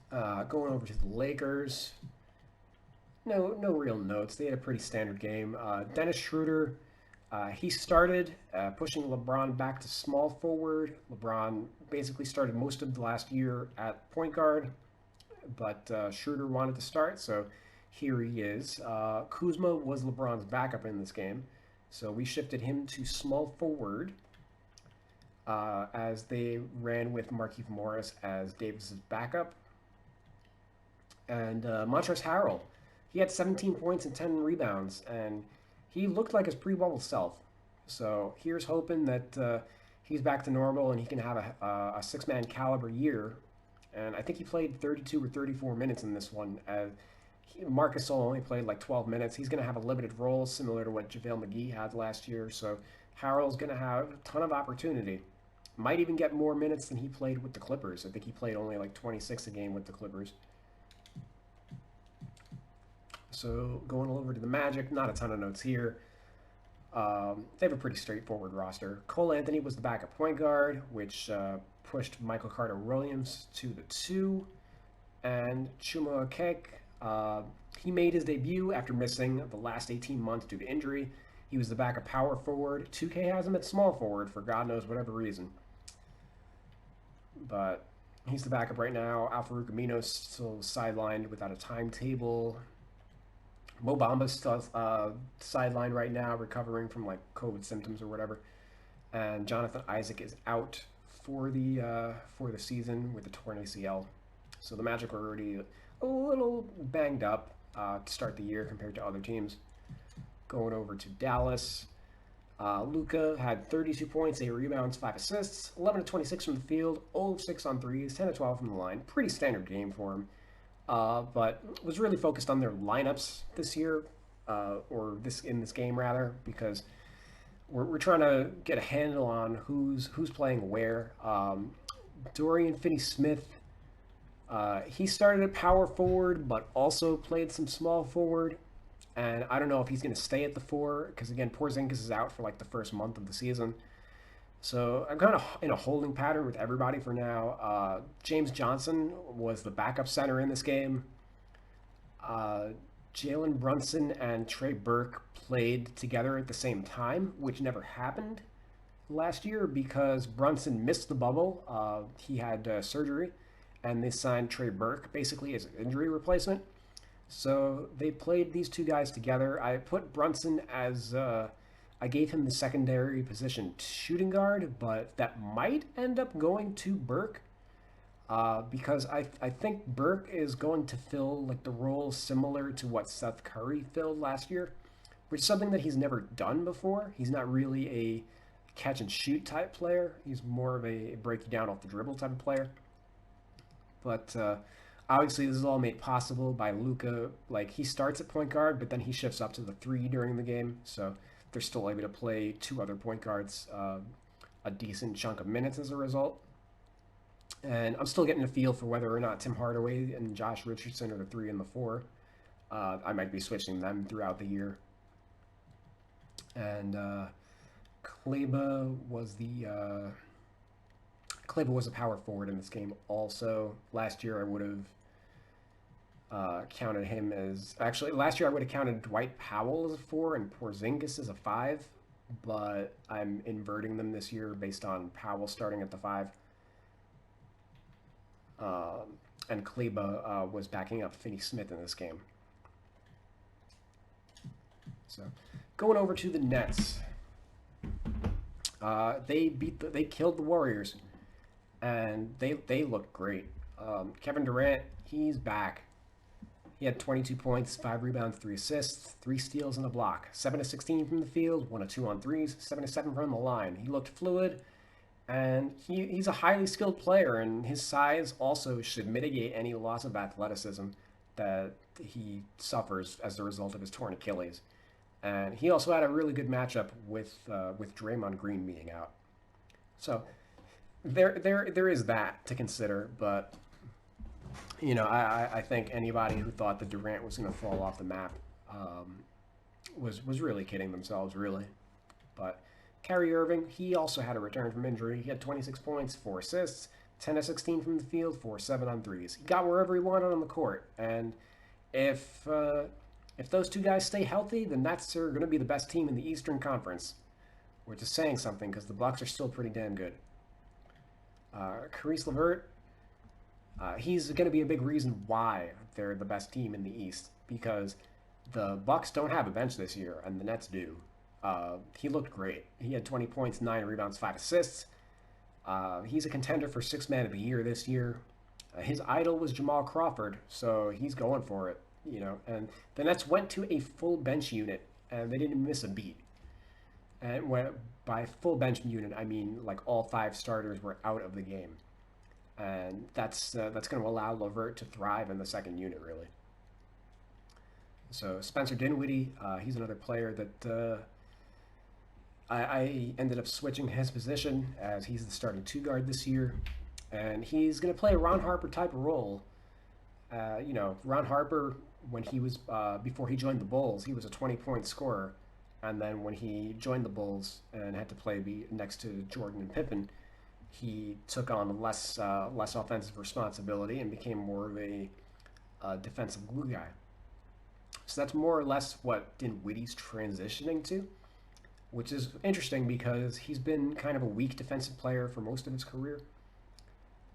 going over to the Lakers. No real notes. They had a pretty standard game. Dennis Schroeder, he started pushing LeBron back to small forward. LeBron basically started most of the last year at point guard, but Schroeder wanted to start, so here he is. Kuzma was LeBron's backup in this game, so we shifted him to small forward as they ran with Markieff Morris as Davis's backup. And Montrezl Harrell, he had 17 points and 10 rebounds, and he looked like his pre-bubble self. So here's hoping that he's back to normal and he can have a six-man caliber year. And I think he played 32 or 34 minutes in this one. Marcus Gasol only played like 12 minutes. He's going to have a limited role, similar to what JaVale McGee had last year. So Harrell's going to have a ton of opportunity. Might even get more minutes than he played with the Clippers. I think he played only like 26 a game with the Clippers. So going over to the Magic, not a ton of notes here. They have a pretty straightforward roster. Cole Anthony was the backup point guard, which pushed Michael Carter-Williams to the 2. And Chuma Okeke, he made his debut after missing the last 18 months due to injury. He was the backup power forward. 2K has him at small forward for God knows whatever reason. But he's the backup right now. Al-Farouq Amino's still sidelined without a timetable. Mo Bamba's still sidelined right now, recovering from like COVID symptoms or whatever. And Jonathan Isaac is out for the season with the torn ACL. So the Magic are already a little banged up to start the year compared to other teams. Going over to Dallas, Luka had 32 points, 8 rebounds, 5 assists, 11 to 26 from the field, 0 of 6 on threes, 10 to 12 from the line. Pretty standard game for him. But was really focused on their lineups this year, in this game rather, because we're trying to get a handle on who's playing where. Dorian Finney-Smith, he started at power forward, but also played some small forward. And I don't know if he's going to stay at the 4, because again, Porzingis is out for like the first month of the season. So I'm kind of in a holding pattern with everybody for now. James Johnson was the backup center in this game. Jalen Brunson and Trey Burke played together at the same time, which never happened last year because Brunson missed the bubble. He had surgery, and they signed Trey Burke basically as an injury replacement. So they played these two guys together. I put Brunson as... I gave him the secondary position shooting guard, but that might end up going to Burke because I think Burke is going to fill like the role similar to what Seth Curry filled last year, which is something that he's never done before. He's not really a catch and shoot type player. He's more of a break you down off the dribble type of player. But obviously this is all made possible by Luka. Like he starts at point guard, but then he shifts up to the 3 during the game. So they're still able to play 2 other point guards a decent chunk of minutes as a result. And I'm still getting a feel for whether or not Tim Hardaway and Josh Richardson are the 3 and the 4. I might be switching them throughout the year. And Kleba was a power forward in this game also. Last year I would have counted him as... Actually, last year I would have counted Dwight Powell as a 4 and Porzingis as a 5, but I'm inverting them this year based on Powell starting at the 5. And Kleba was backing up Finney-Smith in this game. So, going over to the Nets. They killed the Warriors, and they looked great. Kevin Durant, he's back. He had 22 points, 5 rebounds, 3 assists, 3 steals, and a block. 7 to 16 from the field, 1 of 2 on threes, 7 to 7 from the line. He looked fluid, and he's a highly skilled player, and his size also should mitigate any loss of athleticism that he suffers as a result of his torn Achilles. And he also had a really good matchup with Draymond Green being out. So there is that to consider, but you know, I think anybody who thought that Durant was going to fall off the map was really kidding themselves, really. But Kyrie Irving, he also had a return from injury. He had 26 points, 4 assists, 10 to 16 from the field, 4 7 on threes. He got wherever he wanted on the court, and if those two guys stay healthy, the Nets are going to be the best team in the Eastern Conference, which is saying something because the Bucks are still pretty damn good. Caris LeVert, he's going to be a big reason why they're the best team in the East, because the Bucks don't have a bench this year, and the Nets do. He looked great. He had 20 points, 9 rebounds, 5 assists. He's a contender for 6th Man of the Year this year. His idol was Jamal Crawford, so he's going for it, you know. And the Nets went to a full bench unit, and they didn't miss a beat. And by full bench unit, I mean like all 5 starters were out of the game, and that's going to allow Levert to thrive in the second unit really. So Spencer Dinwiddie, he's another player that I ended up switching his position as he's the starting 2 guard this year, and he's going to play a Ron Harper type of role. Ron Harper, when he was before he joined the Bulls, he was a 20-point scorer, and then when he joined the Bulls and had to play next to Jordan and Pippen, he took on less offensive responsibility and became more of a defensive glue guy. So that's more or less what Dinwiddie's transitioning to, which is interesting because he's been kind of a weak defensive player for most of his career.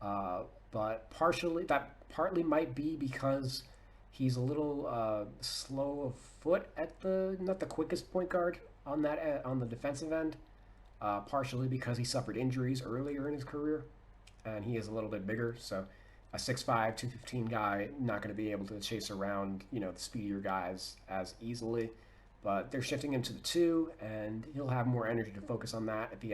But partly might be because he's a little slow of foot at not the quickest point guard on the defensive end. Partially because he suffered injuries earlier in his career, and he is a little bit bigger. So a 6'5", 215 guy not going to be able to chase around the speedier guys as easily. But they're shifting him to the 2, and he'll have more energy to focus on that if he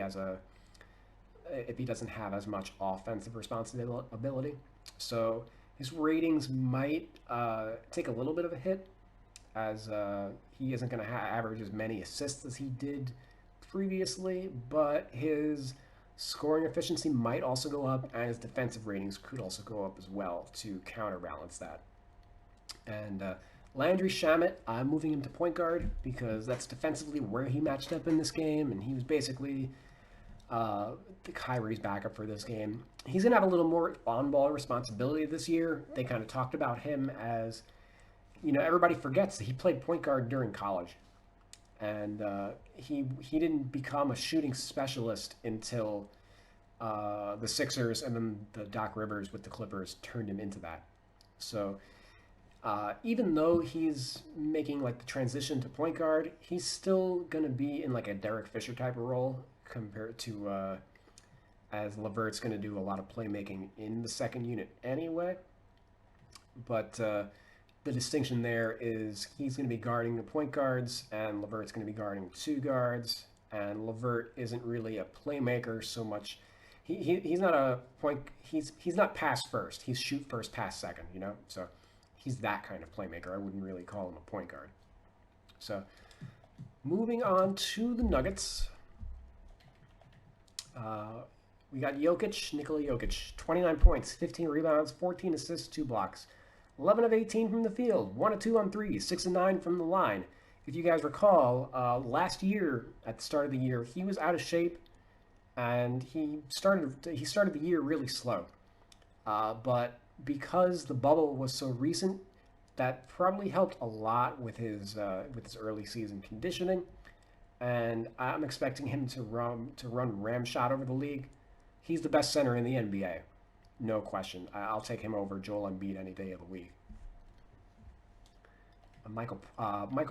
doesn't have as much offensive responsibility. So his ratings might take a little bit of a hit, as he isn't going to average as many assists as he did previously, but his scoring efficiency might also go up, and his defensive ratings could also go up as well to counterbalance that. And Landry Shamet, I'm moving him to point guard because that's defensively where he matched up in this game, and he was basically Kyrie's backup for this game. He's going to have a little more on-ball responsibility this year. They kind of talked about him as, everybody forgets that he played point guard during college. And he didn't become a shooting specialist until the Sixers and then the Doc Rivers with the Clippers turned him into that. So even though he's making like the transition to point guard, he's still going to be in like a Derek Fisher type of role compared to as Levert's going to do a lot of playmaking in the second unit anyway. But the distinction there is he's going to be guarding the point guards, and Levert's going to be guarding 2 guards. And Levert isn't really a playmaker so much. He's not a point. He's not pass first. He's shoot first, pass second. So he's that kind of playmaker. I wouldn't really call him a point guard. So moving on to the Nuggets. We got Nikola Jokic, 29 points, 15 rebounds, 14 assists, 2 blocks. 11 of 18 from the field, 1 of 2 on threes, 6 of 9 from the line. If you guys recall, last year, at the start of the year, he was out of shape, and he started the year really slow. But because the bubble was so recent, that probably helped a lot with his early season conditioning. And I'm expecting him to run ramshot over the league. He's the best center in the NBA. No question. I'll take him over Joel Embiid any day of the week. Michael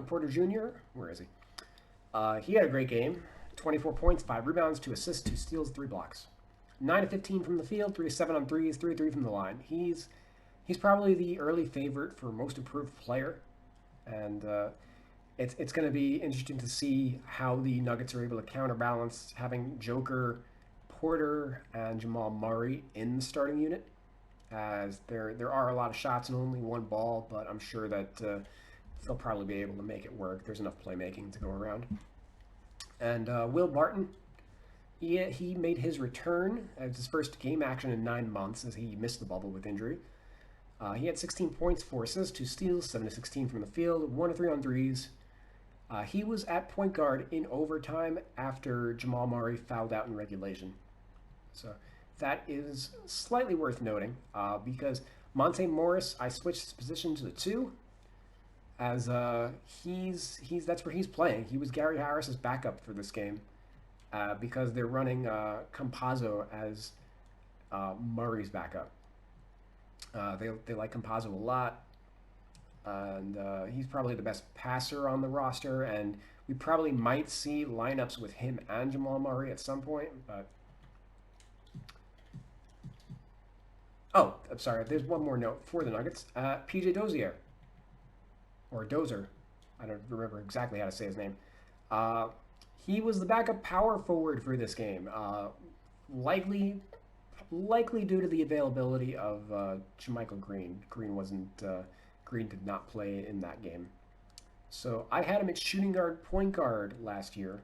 Porter Jr., where is he? He had a great game. 24 points, 5 rebounds, 2 assists, 2 steals, 3 blocks. 9 of 15 from the field, 3 of 7 on threes, 3 of 3 from the line. He's probably the early favorite for most improved player. And it's going to be interesting to see how the Nuggets are able to counterbalance having Joker, Porter, and Jamal Murray in the starting unit, as there are a lot of shots and only one ball, but I'm sure that they'll probably be able to make it work. There's enough playmaking to go around. And Will Barton, he made his return as his first game action in 9 months, as he missed the bubble with injury. He had 16 points, 4 assists, 2 steals, 7 of 16 from the field, 1 of 3 on threes. He was at point guard in overtime after Jamal Murray fouled out in regulation. So that is slightly worth noting because Monte Morris, I switched his position to the 2 as that's where he's playing. He was Gary Harris's backup for this game because they're running Campazzo as Murray's backup. They like Campazzo a lot, and he's probably the best passer on the roster, and we probably might see lineups with him and Jamal Murray at some point, but oh, I'm sorry. There's one more note for the Nuggets. PJ Dozier, or Dozer. I don't remember exactly how to say his name. Uh, he was the backup power forward for this game. Likely, likely due to the availability of Jermichael Green. Green did not play in that game. So I had him at shooting guard, point guard last year,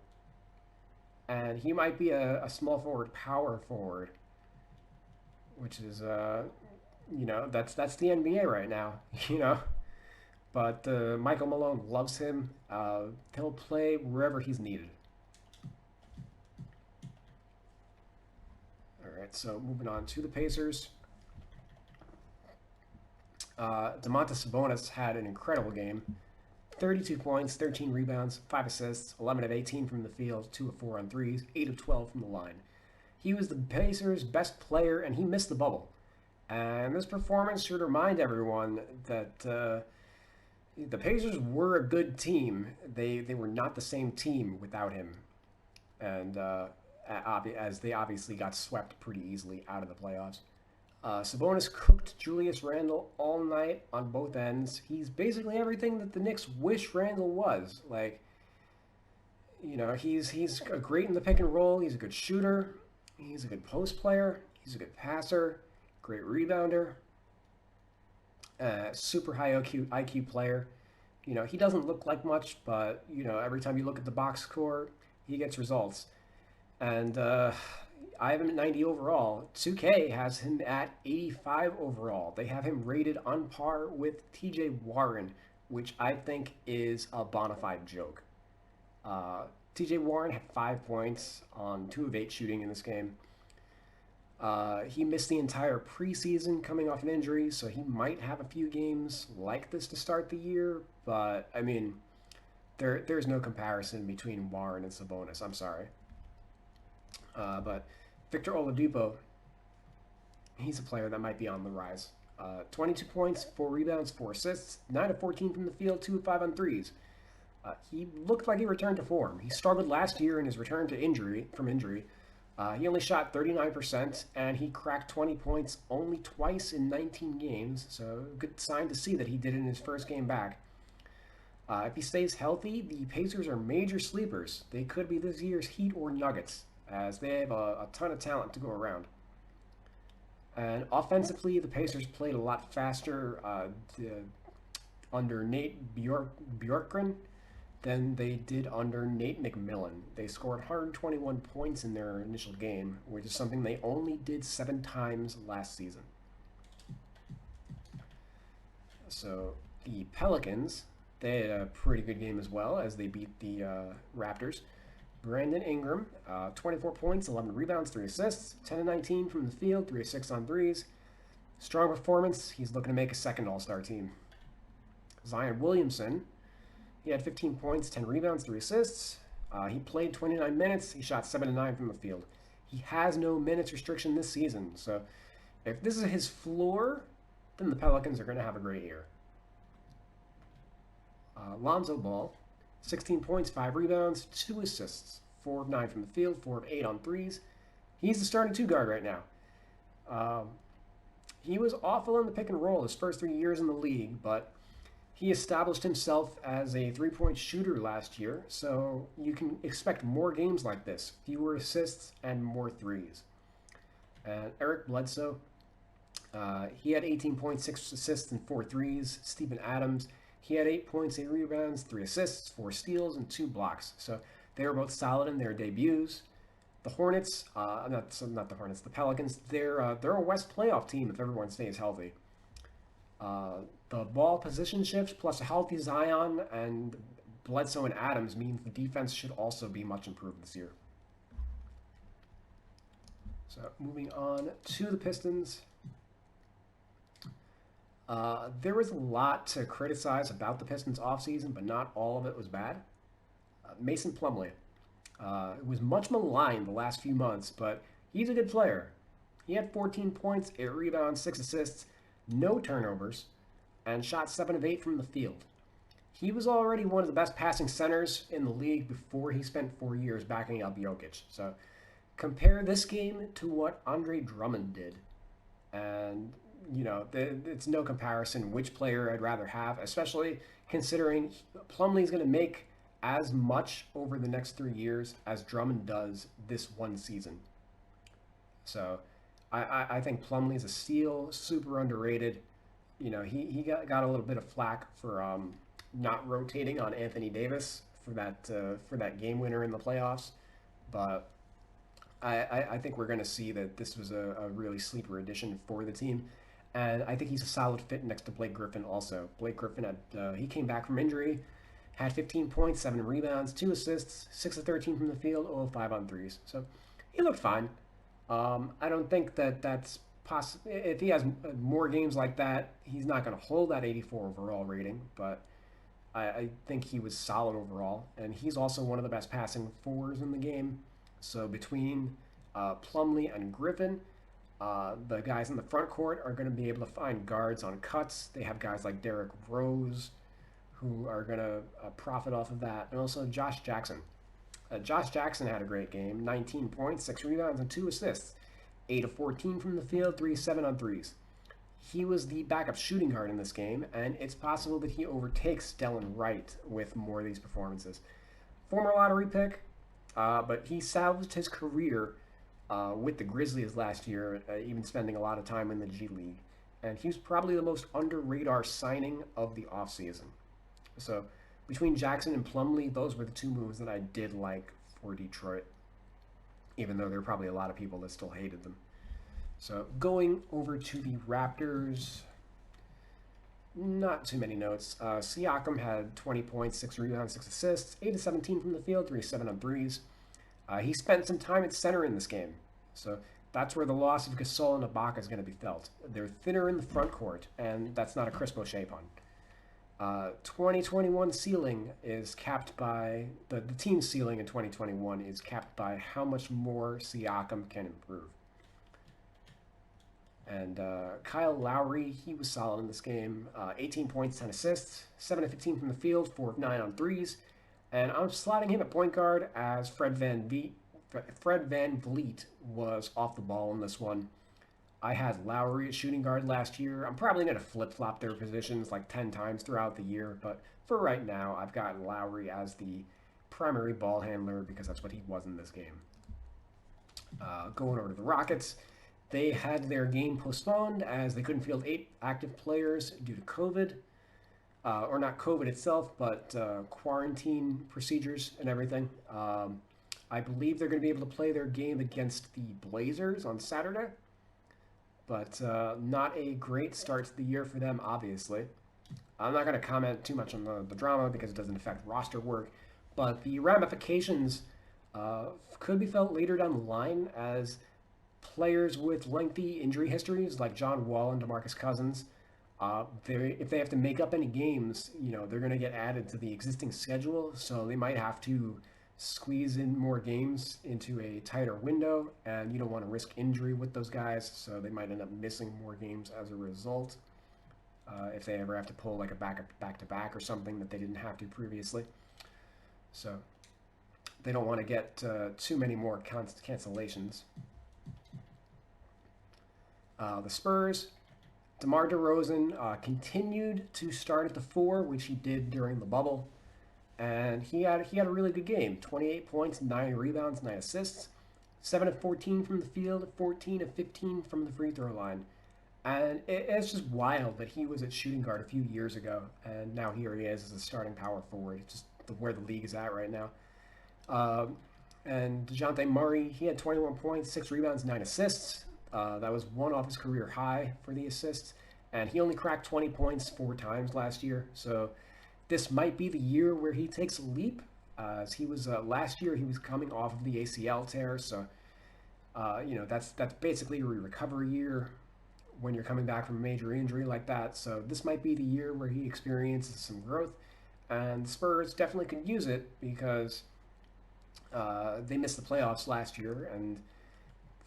and he might be a small forward, power forward, which is that's the NBA right now, you know. But Michael Malone loves him. He'll play wherever he's needed. All right, so moving on to the Pacers. Domantas Sabonis had an incredible game. 32 points, 13 rebounds, 5 assists, 11 of 18 from the field, 2 of 4 on threes, 8 of 12 from the line. He was the Pacers' best player, and he missed the bubble. And this performance should remind everyone that the Pacers were a good team. They were not the same team without him. And as they obviously got swept pretty easily out of the playoffs. Sabonis cooked Julius Randle all night on both ends. He's basically everything that the Knicks wish Randle was. Like, you know, he's great in the pick and roll. He's a good shooter. He's a good post player. He's a good passer. Great rebounder. Super high IQ player. You know, he doesn't look like much, but, you know, every time you look at the box score, he gets results. And I have him at 90 overall. 2K has him at 85 overall. They have him rated on par with TJ Warren, which I think is a bona fide joke. TJ Warren had 5 points on 2 of 8 shooting in this game. He missed the entire preseason coming off an injury, so he might have a few games like this to start the year. But, I mean, there's no comparison between Warren and Sabonis. I'm sorry. But Victor Oladipo, he's a player that might be on the rise. 22 points, 4 rebounds, 4 assists, 9 of 14 from the field, 2 of 5 on threes. He looked like he returned to form. He struggled last year in his return to from injury. He only shot 39%, and he cracked 20 points only twice in 19 games, so good sign to see that he did it in his first game back. If he stays healthy, the Pacers are major sleepers. They could be this year's Heat or Nuggets, as they have a ton of talent to go around. And offensively, the Pacers played a lot faster under Nate Bjorkgren than they did under Nate McMillan. They scored 121 points in their initial game, which is something they only did 7 times last season. So the Pelicans, they had a pretty good game as well as they beat the Raptors. Brandon Ingram, 24 points, 11 rebounds, 3 assists, 10 of 19 from the field, 3 of 6 on threes. Strong performance. He's looking to make a second All-Star team. Zion Williamson, he had 15 points, 10 rebounds, 3 assists. He played 29 minutes. He shot 7 of 9 from the field. He has no minutes restriction this season. So if this is his floor, then the Pelicans are going to have a great year. Lonzo Ball, 16 points, 5 rebounds, 2 assists, 4 of 9 from the field, 4 of 8 on threes. He's the starting 2 guard right now. He was awful in the pick and roll his first 3 years in the league, but he established himself as a 3-point shooter last year, so you can expect more games like this, fewer assists and more threes. And Eric Bledsoe, he had 18 points, 6 assists, and 4 threes. Steven Adams, he had 8 points, 8 rebounds, 3 assists, 4 steals, and 2 blocks. So they were both solid in their debuts. The Hornets, not the Hornets, the Pelicans, they're a West playoff team if everyone stays healthy. The ball position shifts plus a healthy Zion and Bledsoe and Adams means the defense should also be much improved this year. So moving on to the Pistons. There was a lot to criticize about the Pistons offseason, but not all of it was bad. Mason Plumlee. It was much maligned the last few months, but he's a good player. He had 14 points, 8 rebounds, 6 assists, no turnovers, and shot 7 of 8 from the field. He was already one of the best passing centers in the league before he spent 4 years backing up Jokic. So compare this game to what Andre Drummond did. And, you know, it's no comparison which player I'd rather have, especially considering Plumlee's going to make as much over the next 3 years as Drummond does this one season. So I think Plumlee's a steal, super underrated. He got a little bit of flack for not rotating on Anthony Davis for that game winner in the playoffs, but I think we're going to see that this was a really sleeper addition for the team, and I think he's a solid fit next to Blake Griffin. Also, Blake Griffin he came back from injury, had 15 points, 7 rebounds, 2 assists, 6 of 13 from the field, 0 of 5 on threes. So he looked fine. I don't think that's possible. If he has more games like that, he's not going to hold that 84 overall rating, but I think he was solid overall, and he's also one of the best passing fours in the game. So between Plumlee and Griffin, the guys in the front court are going to be able to find guards on cuts. They have guys like Derrick Rose, who are going to profit off of that, and also Josh Jackson. Josh Jackson had a great game, 19 points, 6 rebounds, and 2 assists, 8 of 14 from the field, 3 of 7 on threes. He was the backup shooting guard in this game, and it's possible that he overtakes Delon Wright with more of these performances. Former lottery pick, but he salvaged his career with the Grizzlies last year, even spending a lot of time in the G League. And he was probably the most under-radar signing of the offseason. So between Jackson and Plumlee, those were the 2 moves that I did like for Detroit, even though there were probably a lot of people that still hated them. So going over to the Raptors, not too many notes. Siakam had 20 points, 6 rebounds, 6 assists, 8 of 17 from the field, 3 of 7 on threes. He spent some time at center in this game, so that's where the loss of Gasol and Ibaka is going to be felt. They're thinner in the front court, and that's not a Chris Boucher pun. 2021 ceiling is capped by the team's ceiling in 2021 is capped by how much more Siakam can improve. And Kyle Lowry, he was solid in this game. 18 points, 10 assists, 7 of 15 from the field, 4 of 9 on threes. And I'm slotting him at point guard as Fred Van Vliet was off the ball in this one. I had Lowry at shooting guard last year. I'm probably going to flip-flop their positions like 10 times throughout the year, but for right now, I've got Lowry as the primary ball handler because that's what he was in this game. Going over to the Rockets, they had their game postponed as they couldn't field 8 active players due to COVID. Or not COVID itself, but quarantine procedures and everything. I believe they're going to be able to play their game against the Blazers on Saturday. But not a great start to the year for them, obviously. I'm not going to comment too much on the drama because it doesn't affect roster work. But the ramifications could be felt later down the line as players with lengthy injury histories like John Wall and DeMarcus Cousins, if they have to make up any games, they're going to get added to the existing schedule. So they might have to squeeze in more games into a tighter window, and you don't want to risk injury with those guys, so they might end up missing more games as a result if they ever have to pull like a back-to-back or something that they didn't have to previously. So they don't want to get too many more cancellations. The Spurs, DeMar DeRozan continued to start at the 4, which he did during the bubble. And he had a really good game. 28 points, 9 rebounds, 9 assists, 7 of 14 from the field, 14 of 15 from the free throw line. And it's just wild that he was at shooting guard a few years ago, and now here he is as a starting power forward. It's just where the league is at right now. And DeJounte Murray, he had 21 points, 6 rebounds, 9 assists. That was one off his career high for the assists. And he only cracked 20 points 4 times last year. So this might be the year where he takes a leap. As he was last year, he was coming off of the ACL tear, so that's basically your recovery year when you're coming back from a major injury like that. So this might be the year where he experiences some growth, and the Spurs definitely could use it because they missed the playoffs last year, and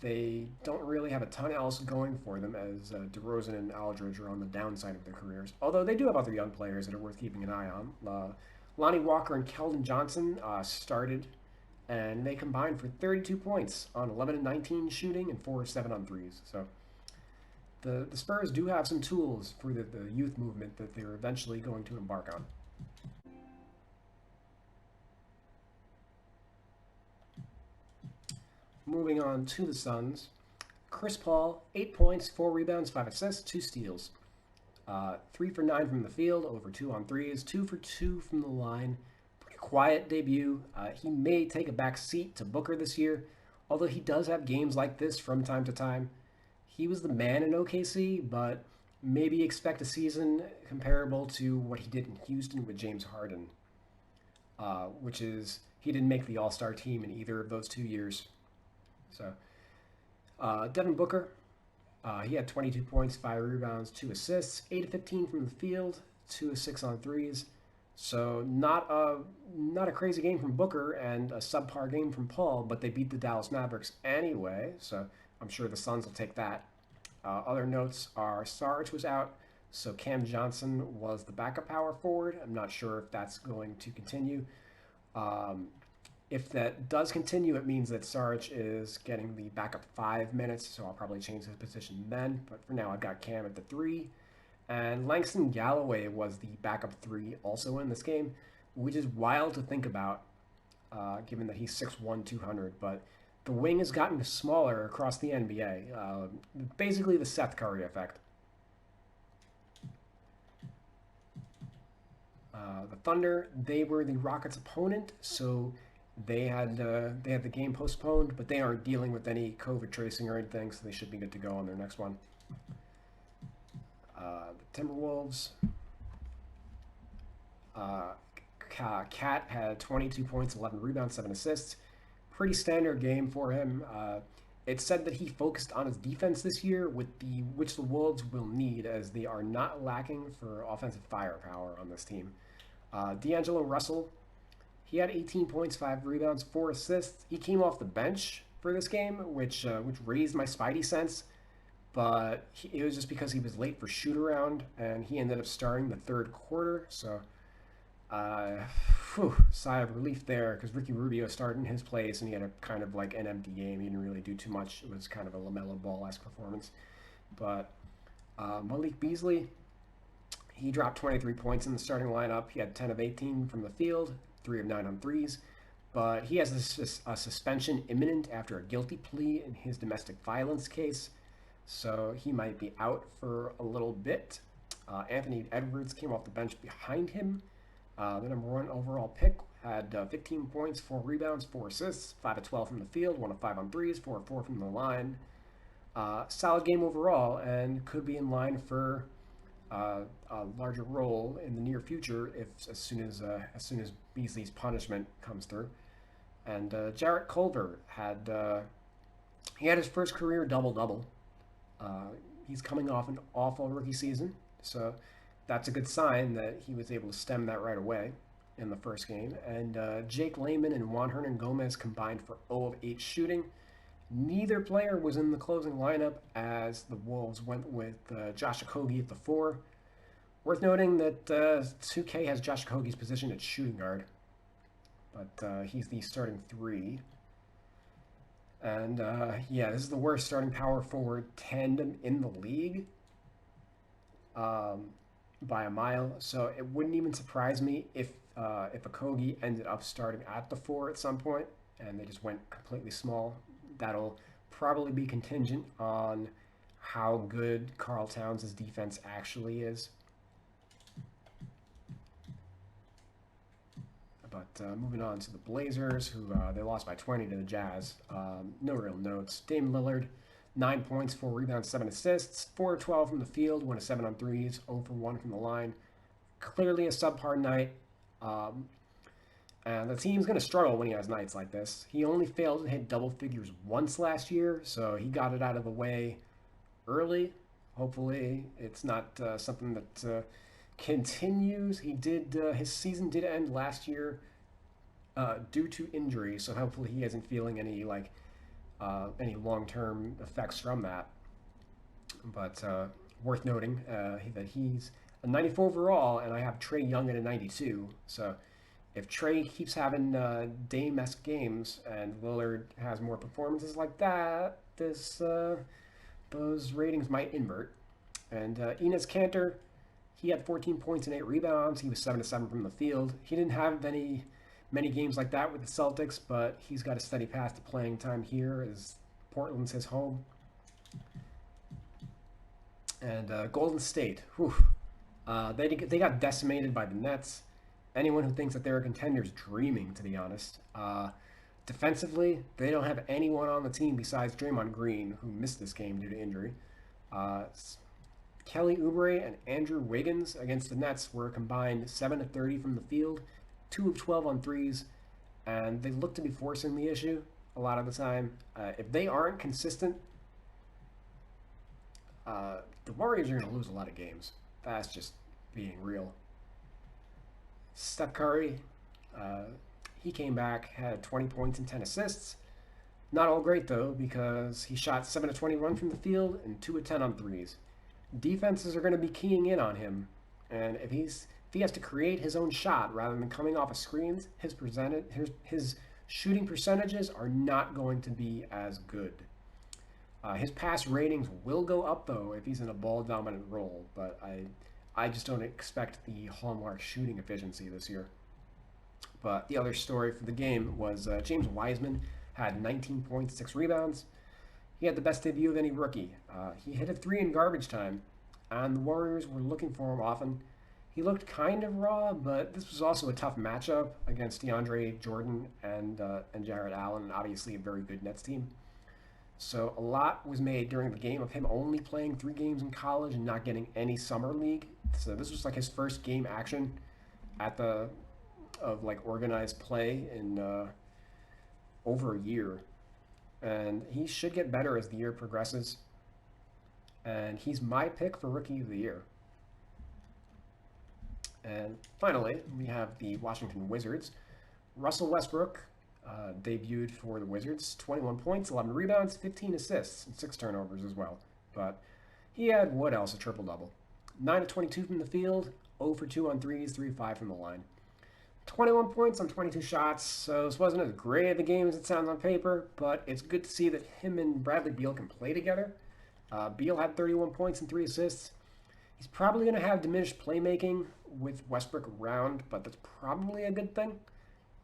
they don't really have a ton else going for them as DeRozan and Aldridge are on the downside of their careers. Although they do have other young players that are worth keeping an eye on. Lonnie Walker and Keldon Johnson started, and they combined for 32 points on 11 and 19 shooting and 4 of 7 on threes. So the Spurs do have some tools for the youth movement that they're eventually going to embark on. Moving on to the Suns. Chris Paul, 8 points, 4 rebounds, 5 assists, 2 steals. 3 for 9 from the field, over 2 on threes, 2 for 2 from the line. Pretty quiet debut. He may take a back seat to Booker this year, although he does have games like this from time to time. He was the man in OKC, but maybe expect a season comparable to what he did in Houston with James Harden, which is he didn't make the All-Star team in either of those 2 years. So, Devin Booker, he had 22 points, 5 rebounds, 2 assists, 8 of 15 from the field, 2 of 6 on threes. So not a crazy game from Booker and a subpar game from Paul, but they beat the Dallas Mavericks anyway. So I'm sure the Suns will take that. Other notes are Sarge was out, so Cam Johnson was the backup power forward. I'm not sure if that's going to continue. If that does continue, it means that Sarge is getting the backup 5 minutes, so I'll probably change his position then. But for now, I've got Cam at the 3. And Langston Galloway was the backup 3 also in this game, which is wild to think about, given that he's 6'1", 200. But the wing has gotten smaller across the NBA. Basically the Seth Curry effect. The Thunder, they were the Rockets' opponent, so they had the game postponed, but they aren't dealing with any COVID tracing or anything, so they should be good to go on their next one. The Timberwolves, Cat had 22 points, 11 rebounds, 7 assists. Pretty standard game for him. It's said that he focused on his defense this year, which the Wolves will need, as they are not lacking for offensive firepower on this team. D'Angelo Russell, he had 18 points, 5 rebounds, 4 assists. He came off the bench for this game, which raised my spidey sense. But it was just because he was late for shoot around, and he ended up starting the third quarter. So, sigh of relief there, because Ricky Rubio started in his place, and he had a kind of like an empty game. He didn't really do too much. It was kind of a LaMelo Ball-esque performance. But Malik Beasley, he dropped 23 points in the starting lineup. He had 10 of 18 from the field, 3 of 9 on threes. But he has a suspension imminent after a guilty plea in his domestic violence case. So he might be out for a little bit. Anthony Edwards came off the bench behind him. The number 1 overall pick had 15 points, 4 rebounds, 4 assists, 5 of 12 from the field, 1 of 5 on threes, 4 of 4 from the line. Solid game overall, and could be in line for a larger role in the near future as soon as Beasley's punishment comes through. And Jarrett Culver had his first career double-double. He's coming off an awful rookie season, so that's a good sign that he was able to stem that right away in the first game. And Jake Layman and Juan Hernan Gomez combined for 0 of 8 shooting. Neither player was in the closing lineup, as the Wolves went with Josh Okogie at the 4. Worth noting that 2K has Josh Okogie's position at shooting guard, but he's the starting 3. And this is the worst starting power forward tandem in the league by a mile. So it wouldn't even surprise me if Okogie ended up starting at the 4 at some point, and they just went completely small. That'll probably be contingent on how good Karl Towns' defense actually is. But moving on to the Blazers, who they lost by 20 to the Jazz. No real notes. Dame Lillard, 9 points, 4 rebounds, 7 assists, 4 of 12 from the field, 1 of 7 on threes, 0 for 1 from the line. Clearly a subpar night. And the team's going to struggle when he has nights like this. He only failed to hit double figures once last year, so he got it out of the way early. Hopefully it's not something that continues. His season did end last year due to injury, so hopefully he isn't feeling any long-term effects from that. But worth noting that he's a 94 overall, and I have Trae Young at a 92. So if Trae keeps having Dame-esque games and Lillard has more performances like that, those ratings might invert. And Enes Kanter, He had 14 points and 8 rebounds. He was 7 to 7 from the field. He didn't have many games like that with the Celtics, but he's got a steady path to playing time here as Portland's his home. And Golden State, whew, they got decimated by the Nets. Anyone who thinks that they're a contender's dreaming, to be honest. Defensively, they don't have anyone on the team besides Draymond Green, who missed this game due to injury. Kelly Oubre and Andrew Wiggins against the Nets were combined 7 to 30 from the field, 2 of 12 on threes, and they look to be forcing the issue a lot of the time. If they aren't consistent, the Warriors are going to lose a lot of games. That's just being real. Steph Curry, he came back, had 20 points and 10 assists. Not all great, though, because he shot 7 of 21 from the field and 2 of 10 on threes. Defenses are going to be keying in on him, and if he has to create his own shot rather than coming off of screens, his shooting percentages are not going to be as good. His pass ratings will go up, though, if he's in a ball-dominant role, but I just don't expect the hallmark shooting efficiency this year. But the other story for the game was James Wiseman had 19 points, 6 rebounds. He had the best debut of any rookie. He hit a 3 in garbage time, and the Warriors were looking for him often. He looked kind of raw, but this was also a tough matchup against DeAndre Jordan and Jarrett Allen, obviously a very good Nets team. So a lot was made during the game of him only playing 3 games in college and not getting any summer league. So this was like his first game action of organized play in over a year. And he should get better as the year progresses. And he's my pick for Rookie of the Year. And finally, we have the Washington Wizards. Russell Westbrook debuted for the Wizards. 21 points, 11 rebounds, 15 assists, and 6 turnovers as well. But he had, what else, a triple-double. 9 of 22 from the field, 0 for 2 on threes, 3 of 5 from the line. 21 points on 22 shots, so this wasn't as great of a game as it sounds on paper, but it's good to see that him and Bradley Beal can play together. Beal had 31 points and 3 assists. He's probably going to have diminished playmaking with Westbrook around, but that's probably a good thing,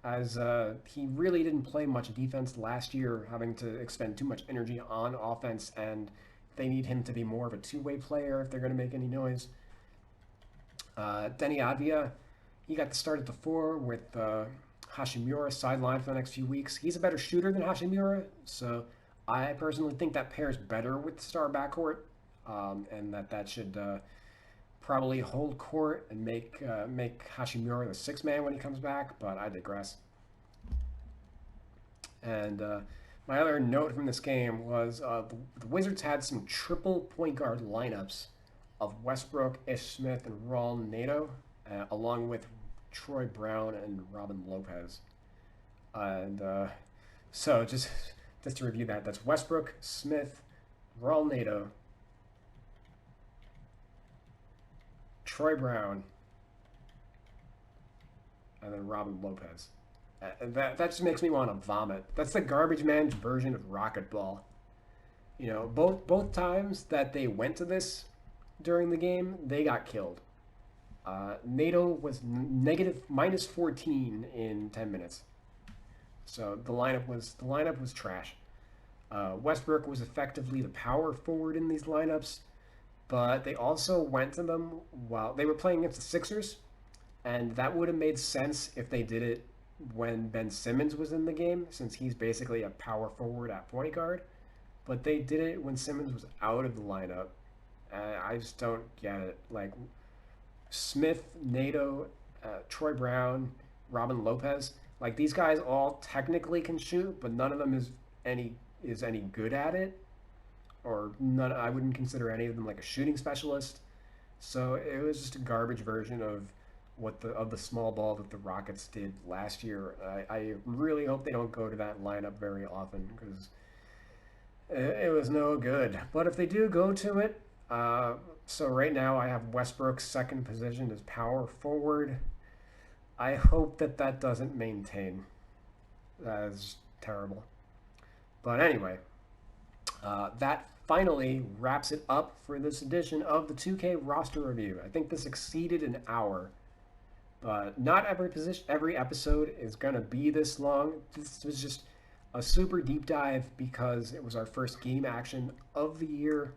as he really didn't play much defense last year, having to expend too much energy on offense, and they need him to be more of a two-way player if they're going to make any noise. Denny Advia, he got the start at the 4 with Hashimura sidelined for the next few weeks. He's a better shooter than Hashimura, so I personally think that pairs better with the star backcourt, and that should probably hold court and make Hashimura the 6th man when he comes back, but I digress. And my other note from this game was the Wizards had some triple point guard lineups of Westbrook, Ish Smith, and Raul Neto, along with Troy Brown and Robin Lopez. And so just to review that, that's Westbrook, Smith, Raul Neto, Troy Brown, and then Robin Lopez. That just makes me want to vomit. That's the garbage man's version of Rocket Ball. You know, both times that they went to this during the game, they got killed. NATO was minus 14 in 10 minutes. So the lineup was trash. Westbrook was effectively the power forward in these lineups, but they also went to them while they were playing against the Sixers, and that would have made sense if they did it when Ben Simmons was in the game, since he's basically a power forward at point guard. But they did it when Simmons was out of the lineup. I just don't get it. Like, Smith, NATO, Troy Brown, Robin Lopez, like, these guys all technically can shoot, but none of them is any good at it, or none. I wouldn't consider any of them like a shooting specialist. So it was just a garbage version of the small ball that the Rockets did last year. I really hope they don't go to that lineup very often, because it was no good. But if they do go to it, so right now I have Westbrook's second position as power forward. I hope that doesn't maintain. That is terrible. But anyway, that finally wraps it up for this edition of the 2K roster review. I think this exceeded an hour, but not every episode is gonna be this long. This was just a super deep dive because it was our first game action of the year.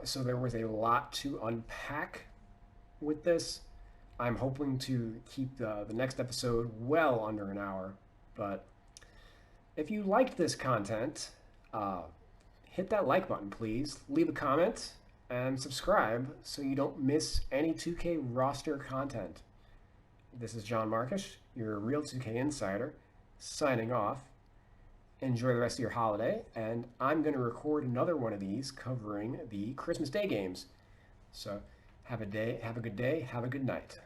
So there was a lot to unpack with this. I'm hoping to keep the next episode well under an hour, but if you liked this content, hit that like button, please. Leave a comment and subscribe so you don't miss any 2K roster content. This is John Markish, your real 2K insider, signing off. Enjoy the rest of your holiday, and I'm going to record another one of these covering the Christmas Day games. So have a good day, have a good night.